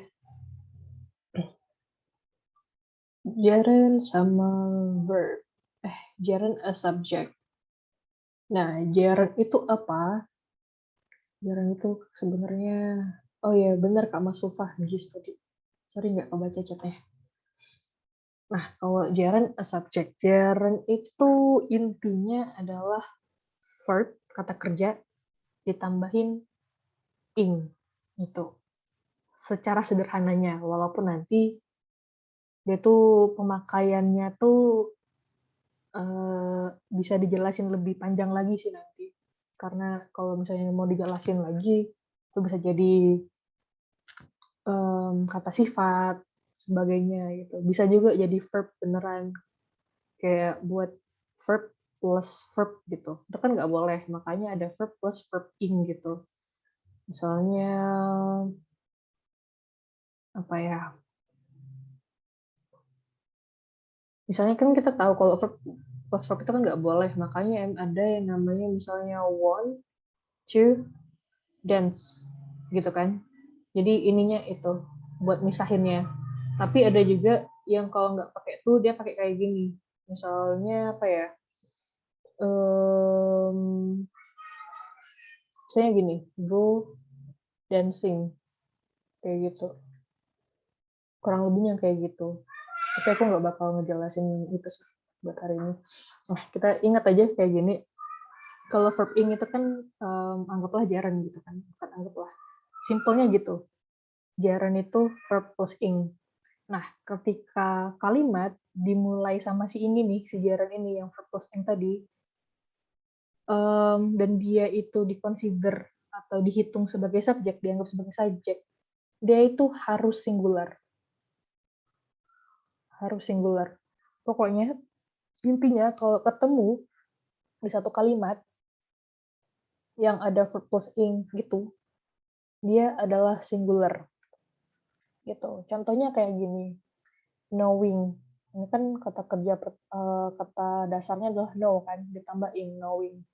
Gerund sama verb. Gerund a subject. Nah, gerund itu apa? Gerund itu sebenarnya, oh ya benar Kak Mas Sufah, gis tadi. Sorry nggak kebaca chatnya. Nah, kalau gerund a subject. Gerund itu intinya adalah verb, kata kerja, ditambahin ing. Itu. Secara sederhananya, walaupun nanti dia tuh pemakaiannya tuh bisa dijelasin lebih panjang lagi sih nanti. Karena kalau misalnya mau dijelasin lagi, itu bisa jadi kata sifat, sebagainya gitu. Bisa juga jadi verb beneran. Kayak buat verb plus verb gitu. Itu kan nggak boleh, makanya ada verb plus verb ing gitu. Misalnya, apa ya, misalnya kan kita tahu kalau verb plus verb itu kan nggak boleh, makanya ada yang namanya misalnya want to dance gitu kan. Jadi ininya itu buat misahinnya. Tapi ada juga yang kalau nggak pakai itu dia pakai kayak gini. Misalnya apa ya? Misalnya gini, go dancing kayak gitu. Kurang lebihnya kayak gitu. Tapi aku nggak bakal ngejelasin itu sih buat hari ini. Nah, kita ingat aja kayak gini. Kalau verb ing itu kan anggaplah gerund gitu kan. Bukan anggaplah. Simpelnya gitu. Gerund itu verb plus ing. Nah, ketika kalimat dimulai sama si ini nih, si gerund ini yang verb plus ing tadi, dan dia itu diconsider atau dihitung sebagai subjek, dianggap sebagai subjek, dia itu harus singular. Harus singular. Pokoknya, intinya kalau ketemu di satu kalimat yang ada verb plus ing gitu, dia adalah singular. Gitu. Contohnya kayak gini, knowing. Ini kan kata kerja kata dasarnya adalah know kan, ditambah ing, knowing.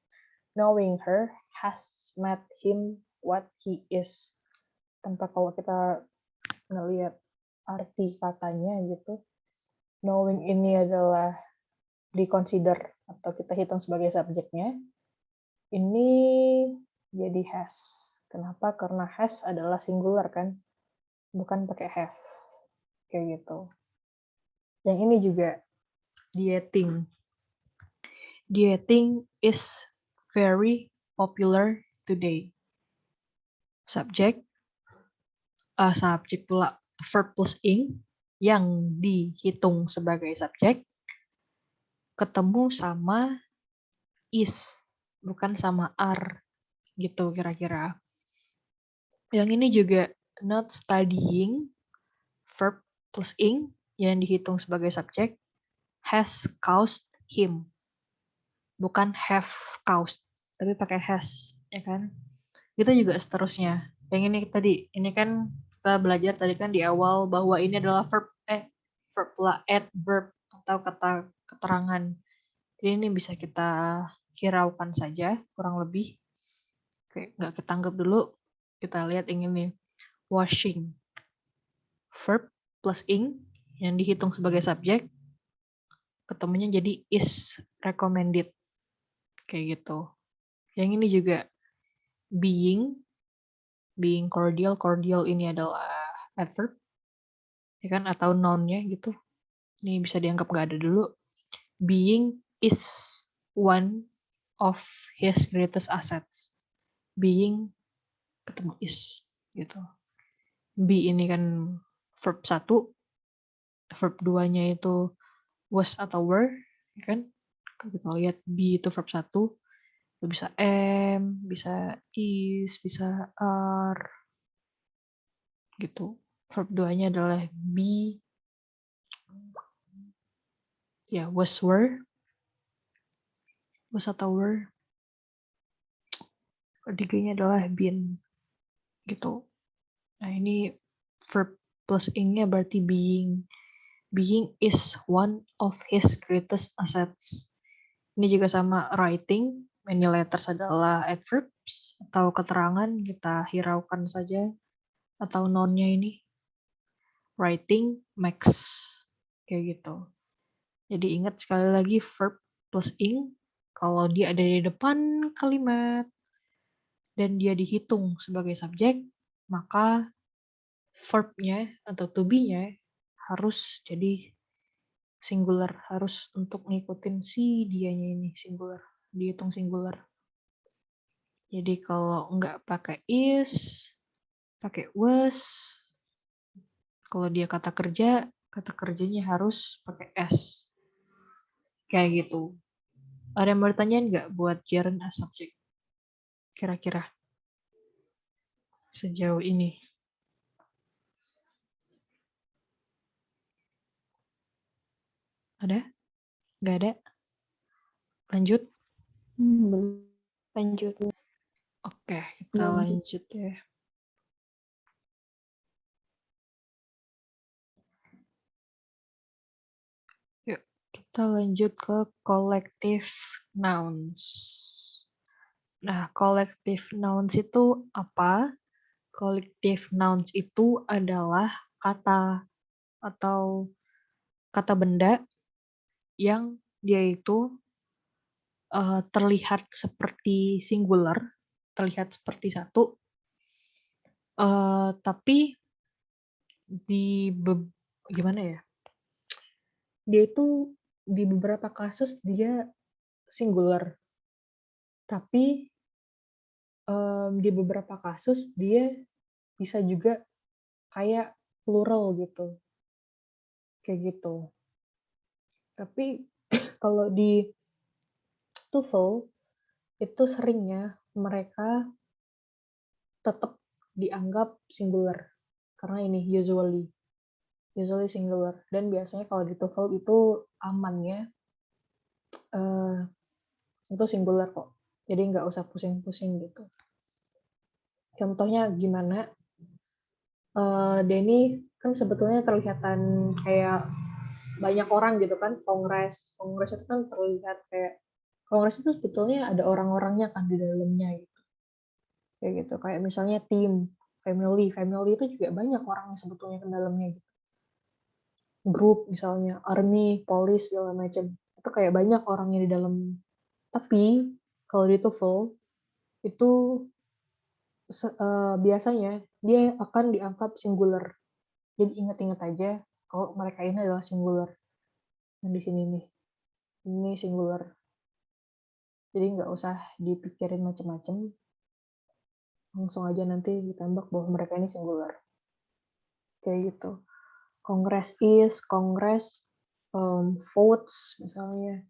Knowing her has made him what he is. Tanpa kalau kita ngelihat arti katanya gitu, knowing ini adalah diconsider atau kita hitung sebagai subjeknya, ini jadi has. Kenapa? Karena has adalah singular kan, bukan pakai have. Kayak gitu. Yang ini juga dieting. Dieting is very popular today. Subjek pula verb plus ing yang dihitung sebagai subjek ketemu sama is, bukan sama are gitu kira-kira. Yang ini juga not studying verb plus ing yang dihitung sebagai subjek has caused him, bukan have caused, tapi pakai has, ya kan? Itu juga seterusnya. Yang ini tadi, ini kan kita belajar tadi kan di awal bahwa ini adalah verb pula adverb atau kata keterangan. Jadi ini bisa kita hiraukan saja kurang lebih. Oke, nggak kita anggap dulu. Kita lihat yang ini. Washing. Verb plus ing yang dihitung sebagai subjek ketemunya jadi is recommended kayak gitu. Yang ini juga being cordial ini adalah adverb ya kan, atau noun-nya gitu. Ini bisa dianggap nggak ada dulu. Being is one of his greatest assets. Being ketemu is gitu. Be ini kan verb 1, verb 2-nya itu was atau were, ya kan? Kalau kita lihat be itu verb 1, itu bisa am, bisa is, bisa are gitu. Verb 2-nya adalah be, ya was were atau were. Ketiganya adalah been gitu. Nah ini verb plus ing-nya berarti being. Being is one of his greatest assets. Ini juga sama writing. Many letters adalah adverbs atau keterangan, kita hiraukan saja. Atau noun-nya ini. Writing makes. Kayak gitu. Jadi ingat sekali lagi verb plus ing. Kalau dia ada di depan kalimat dan dia dihitung sebagai subjek, maka verb-nya atau to be-nya harus jadi singular, harus untuk ngikutin si dianya ini singular, dihitung singular. Jadi kalau nggak pakai is, pakai was, kalau dia kata kerjanya harus pakai s. Kayak gitu. Ada yang bertanya nggak buat gerund as subject? Kira-kira sejauh ini. Ada? Nggak ada? Lanjut? Belum. Lanjut. Oke, kita Belum. lanjut ya. Yuk, kita lanjut ke collective nouns. Nah, collective nouns itu apa? Collective nouns itu adalah kata atau kata benda yang dia itu terlihat seperti singular, terlihat seperti satu, tapi gimana ya? Dia itu di beberapa kasus dia singular, tapi di beberapa kasus dia bisa juga kayak plural gitu, kayak gitu. Tapi kalau di TOEFL itu seringnya mereka tetap dianggap singular karena ini usually singular, dan biasanya kalau di TOEFL itu amannya itu singular kok, jadi nggak usah pusing-pusing gitu. Contohnya gimana? Denny kan sebetulnya terlihatan kayak banyak orang gitu kan, kongres itu kan terlihat kayak kongres itu sebetulnya ada orang-orangnya kan di dalamnya gitu, kayak gitu. Kayak misalnya tim, family itu juga banyak orang yang sebetulnya ke dalamnya gitu. Grup misalnya army, police segala macam, itu kayak banyak orangnya di dalam. Tapi kalau di TOEFL itu biasanya dia akan dianggap singular. Jadi ingat-ingat aja kalau mereka ini adalah singular. Nah, di sini nih, ini singular. Jadi nggak usah dipikirin macam-macam, langsung aja nanti ditembak bahwa mereka ini singular. Kayak gitu. Congress is, Congress, votes misalnya.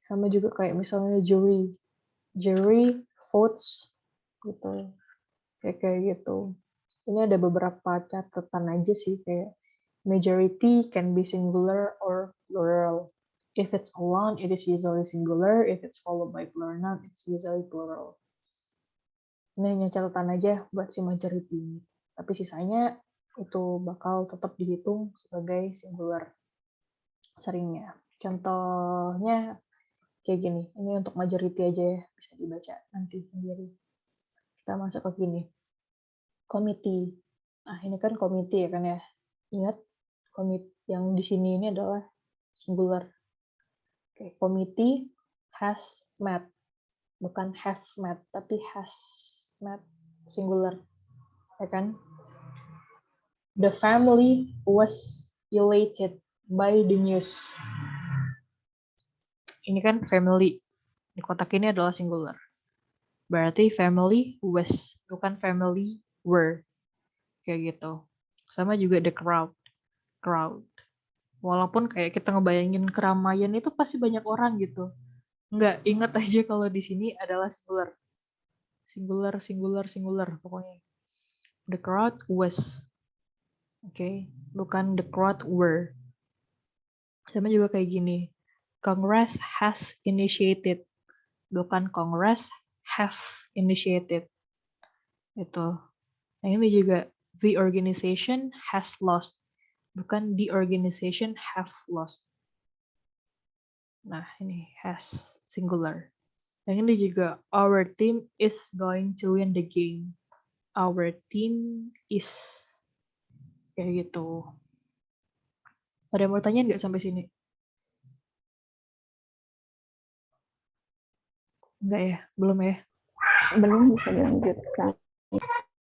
Sama juga kayak misalnya jury votes gitu. Kayak gitu. Ini ada beberapa catatan aja sih, kayak majority can be singular or plural. If it's alone, it is usually singular. If it's followed by plural noun, it's usually plural. Ini hanya catatan aja buat si majority ini. Tapi sisanya itu bakal tetap dihitung sebagai singular seringnya. Contohnya kayak gini. Ini untuk majority aja ya, bisa dibaca nanti sendiri. Kita masuk ke gini. Committee. Nah, ini kan committee ya kan ya. Ingat, yang di sini ini adalah singular. Oke, committee has met, bukan have met, tapi has met, singular, ya kan? The family was elated by the news. Ini kan family, di kotak ini adalah singular. Berarti family was, bukan family were, kayak gitu. Sama juga the crowd. Walaupun kayak kita ngebayangin keramaian itu pasti banyak orang gitu. Enggak, ingat aja kalau di sini adalah singular. Singular pokoknya. The crowd was. Oke, bukan the crowd were. Sama juga kayak gini. Congress has initiated. Bukan Congress have initiated. Itu. Nah, ini juga the organization has lost. Bukan the organization have lost. Nah, ini has singular. Yang ini juga our team is going to win the game. Our team is, kayak gitu. Ada yang mau tanya nggak sampai sini? Enggak ya? Belum ya? Belum, bisa dilanjutkan.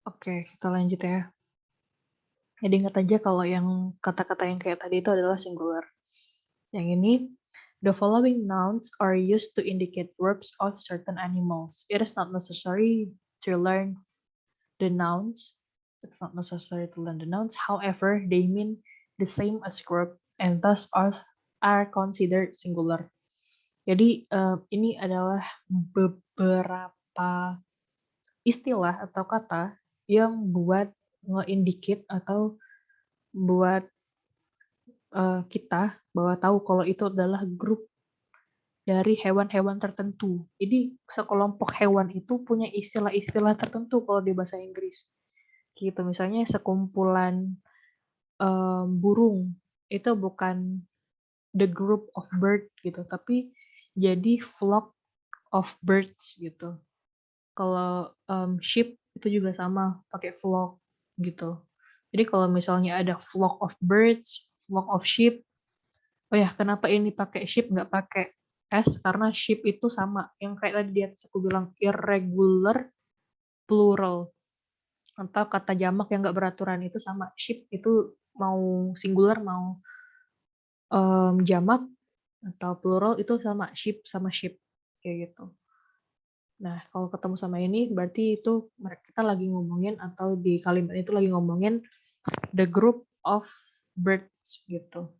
Oke, kita lanjut ya. Jadi ingat aja kalau yang kata-kata yang kayak tadi itu adalah singular. Yang ini, the following nouns are used to indicate verbs of certain animals. It is not necessary to learn the nouns. It's not necessary to learn the nouns. However, they mean the same as verb and thus are considered singular. Jadi ini adalah beberapa istilah atau kata yang buat nge-indicate atau buat kita bahwa tahu kalau itu adalah grup dari hewan-hewan tertentu. Jadi sekelompok hewan itu punya istilah-istilah tertentu kalau di bahasa Inggris. Gitu, misalnya sekumpulan burung itu bukan the group of bird gitu, tapi jadi flock of birds gitu. Kalau sheep itu juga sama, pakai flock gitu. Jadi kalau misalnya ada flock of birds, flock of sheep, oh ya kenapa ini pakai sheep nggak pakai s? Karena sheep itu sama, yang kayak tadi di atas aku bilang irregular plural. Atau kata jamak yang nggak beraturan itu sama. Sheep itu mau singular mau jamak atau plural itu sama, sheep sama sheep kayak gitu. Nah, kalau ketemu sama ini berarti itu kita lagi ngomongin atau di kalimat itu lagi ngomongin the group of birds gitu.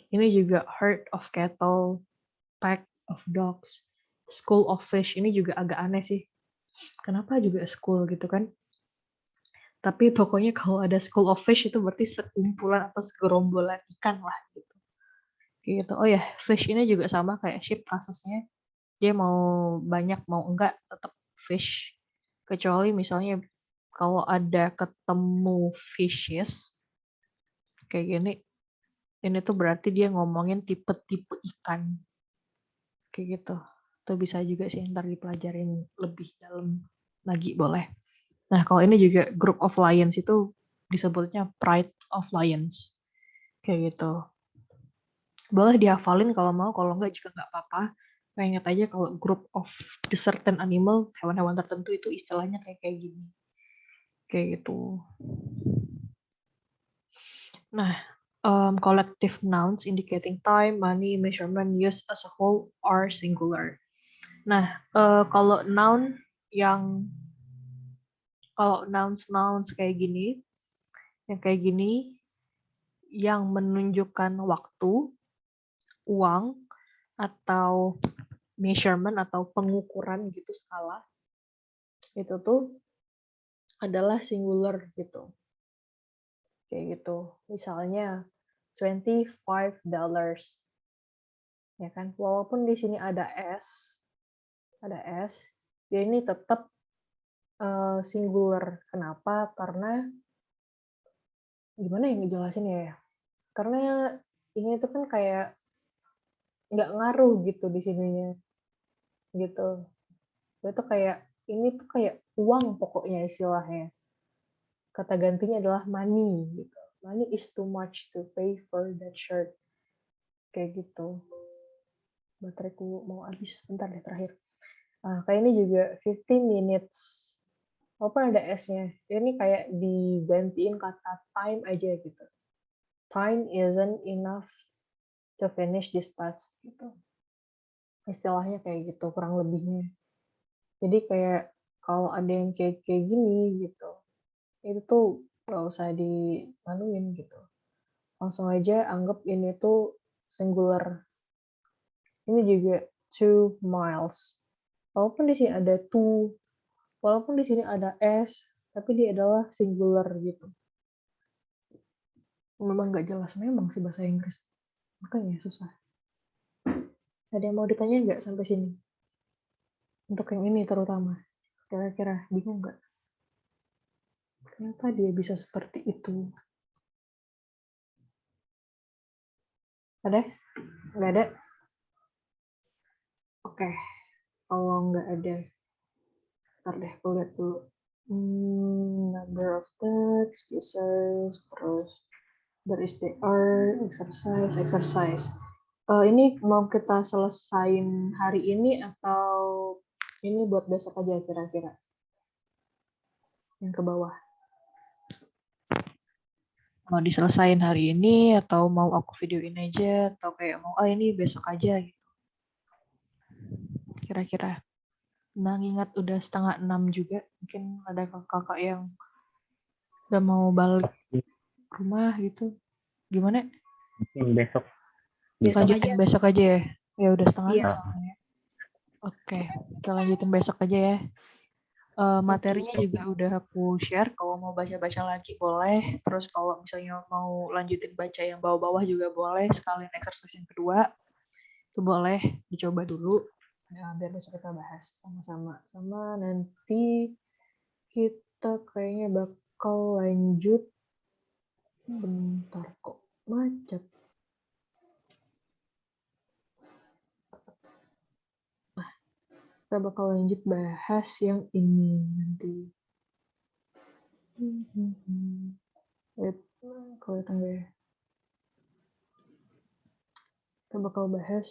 Ini juga herd of cattle, pack of dogs, school of fish. Ini juga agak aneh sih. Kenapa juga school gitu kan? Tapi pokoknya kalau ada school of fish itu berarti sekumpulan atau segerombolan ikan lah gitu. Gitu. Oh ya, fish ini juga sama kayak sheep kasusnya. Dia mau banyak mau enggak tetap fish. Kecuali misalnya kalau ada ketemu fishes kayak gini, ini tuh berarti dia ngomongin tipe-tipe ikan. Kayak gitu. Itu bisa juga sih ntar dipelajarin lebih dalam lagi boleh. Nah, kalau ini juga group of lions itu disebutnya pride of lions. Kayak gitu. Boleh dihafalin kalau mau, kalau enggak juga enggak apa-apa. Nah, ingat aja kalau group of the certain animal, hewan-hewan tertentu itu istilahnya kayak gini. Kayak gitu. Nah, collective nouns indicating time, money, measurement, use as a whole are singular. Nah, kalau noun yang kalau nouns kayak gini, yang menunjukkan waktu, uang, atau measurement atau pengukuran gitu skala, itu tuh adalah singular gitu. Kayak gitu. Misalnya $25. Ya kan? Walaupun di sini ada S, dia ini tetap singular. Kenapa? Karena gimana yang ngejelasin ya? Karena ini tuh kan kayak nggak ngaruh gitu di sininya. Gitu. Itu kayak ini tuh kayak uang pokoknya istilahnya. Kata gantinya adalah money gitu. money is too much to pay for that shirt. Kayak gitu. Bateraiku mau habis, bentar deh terakhir. Kayak ini juga 15 minutes. Walaupun ada S-nya, ini kayak digantiin kata time aja gitu. Time isn't enough to finish this task gitu. Istilahnya kayak gitu, kurang lebihnya. Jadi kayak kalau ada yang kayak gini gitu, itu tuh gak usah dimaluin gitu. Langsung aja anggap ini tuh singular. Ini juga 2 miles. Walaupun di sini ada 2, walaupun di sini ada S, tapi dia adalah singular gitu. Memang nggak jelas memang sih bahasa Inggris. Makanya susah. Ada yang mau ditanya nggak sampai sini? Untuk yang ini terutama. Kira-kira bingung nggak? Kenapa dia bisa seperti itu? Ada? Nggak ada? Oke. Kalau nggak ada, ntar deh, aku lihat dulu. Number of text, users, terus there is the art, exercise. Ini mau kita selesain hari ini atau ini buat besok aja kira-kira? Yang ke bawah. Mau diselesain hari ini atau mau aku videoin aja atau kayak mau ini besok aja gitu. Kira-kira. Nah, ingat udah 5:30 juga. Mungkin ada kakak-kakak yang udah mau balik rumah gitu. Gimana? Mungkin besok. Besok Lanjutin aja. besok aja ya? Ya udah 5:30 Iya. soalnya. Oke, kita lanjutin besok aja ya. Materinya juga udah aku share. Kalau mau baca-baca lagi boleh. Terus kalau misalnya mau lanjutin baca yang bawah-bawah juga boleh. Sekalian exercise yang kedua. Itu boleh dicoba dulu. Ya, biar besok kita bahas sama-sama. Sama nanti kita kayaknya bakal lanjut. Bentar kok macet. Kita bakal lanjut bahas yang ini nanti. Kelihatan gak ya? Kita bakal bahas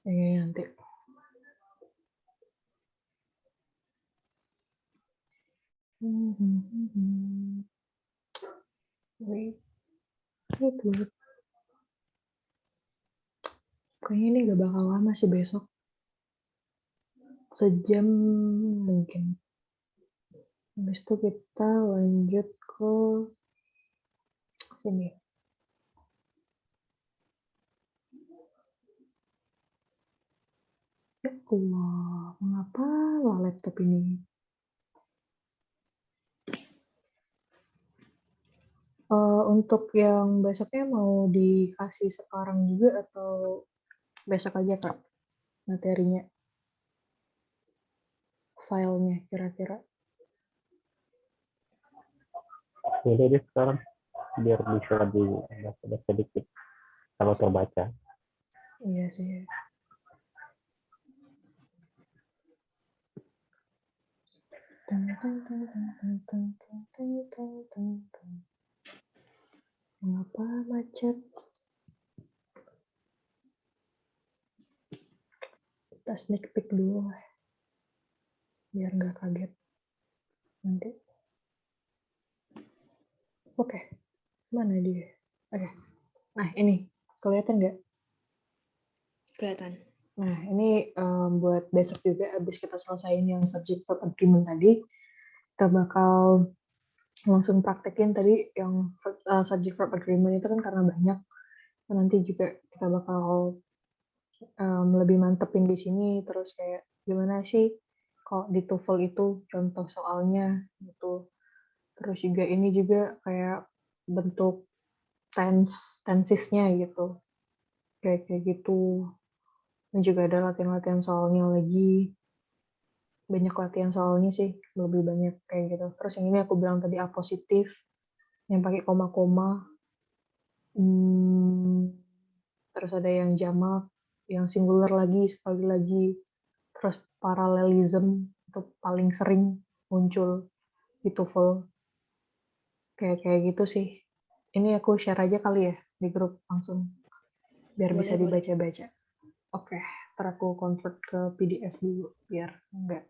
yang ini nanti. Wait. Kayaknya ini gak bakal lama sih besok. Sejam mungkin. Habis itu kita lanjut ke sini. Ya Allah, mengapa lah laptop ini? Untuk yang besoknya mau dikasih sekarang juga atau besok aja Kak materinya? Filenya kira-kira? Jadi sekarang biar bisa dibaca sedikit kalau terbaca. Iya sih. Mengapa macet? Kita sneak peek dulu lah. Biar nggak kaget nanti. Oke. Mana dia? Oke. Nah ini. Kelihatan nggak? Kelihatan. Nah ini buat besok juga abis kita selesaiin yang subject verb agreement tadi. Kita bakal langsung praktekin tadi yang subject verb agreement itu kan karena banyak. Nanti juga kita bakal lebih mantepin di sini terus kayak gimana sih kalau di TOEFL itu contoh soalnya gitu. Terus juga ini juga kayak bentuk tensesnya gitu. Kayak gitu. Dan juga ada latihan-latihan soalnya lagi. Banyak latihan soalnya sih, lebih banyak kayak gitu. Terus yang ini aku bilang tadi A positif yang pakai koma-koma. Terus ada yang jamak, yang singular lagi sekali lagi. Terus parallelism itu paling sering muncul di TOEFL. Kayak gitu sih. Ini aku share aja kali ya di grup langsung biar bisa Boleh, boleh. dibaca-baca. Oke, ntar aku convert ke PDF dulu biar nggak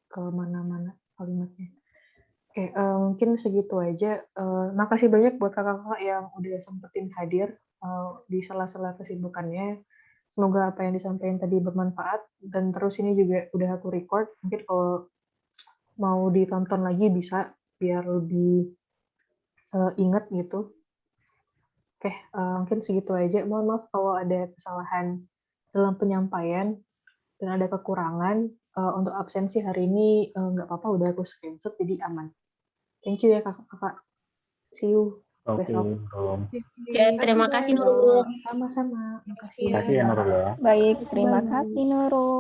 ke mana-mana kalimatnya. Oke, mungkin segitu aja. Makasih banyak buat kakak-kakak yang udah sempetin hadir di sela-sela kesibukannya. Semoga apa yang disampaikan tadi bermanfaat. Dan terus ini juga udah aku record. Mungkin kalau mau ditonton lagi bisa biar lebih ingat gitu. Oke, mungkin segitu aja. Mohon maaf kalau ada kesalahan dalam penyampaian dan ada kekurangan. Untuk absensi hari ini nggak apa-apa, udah aku screenshot jadi aman. Thank you ya kakak-kakak. See you Oke, besok. Nurul. Ya, terima kasih Nurul. Sama-sama. Makasih Iya. Makasih ya Nurul ya. Baik, terima Bye. kasih Nurul.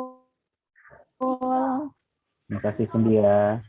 Terima kasih Cindy ya.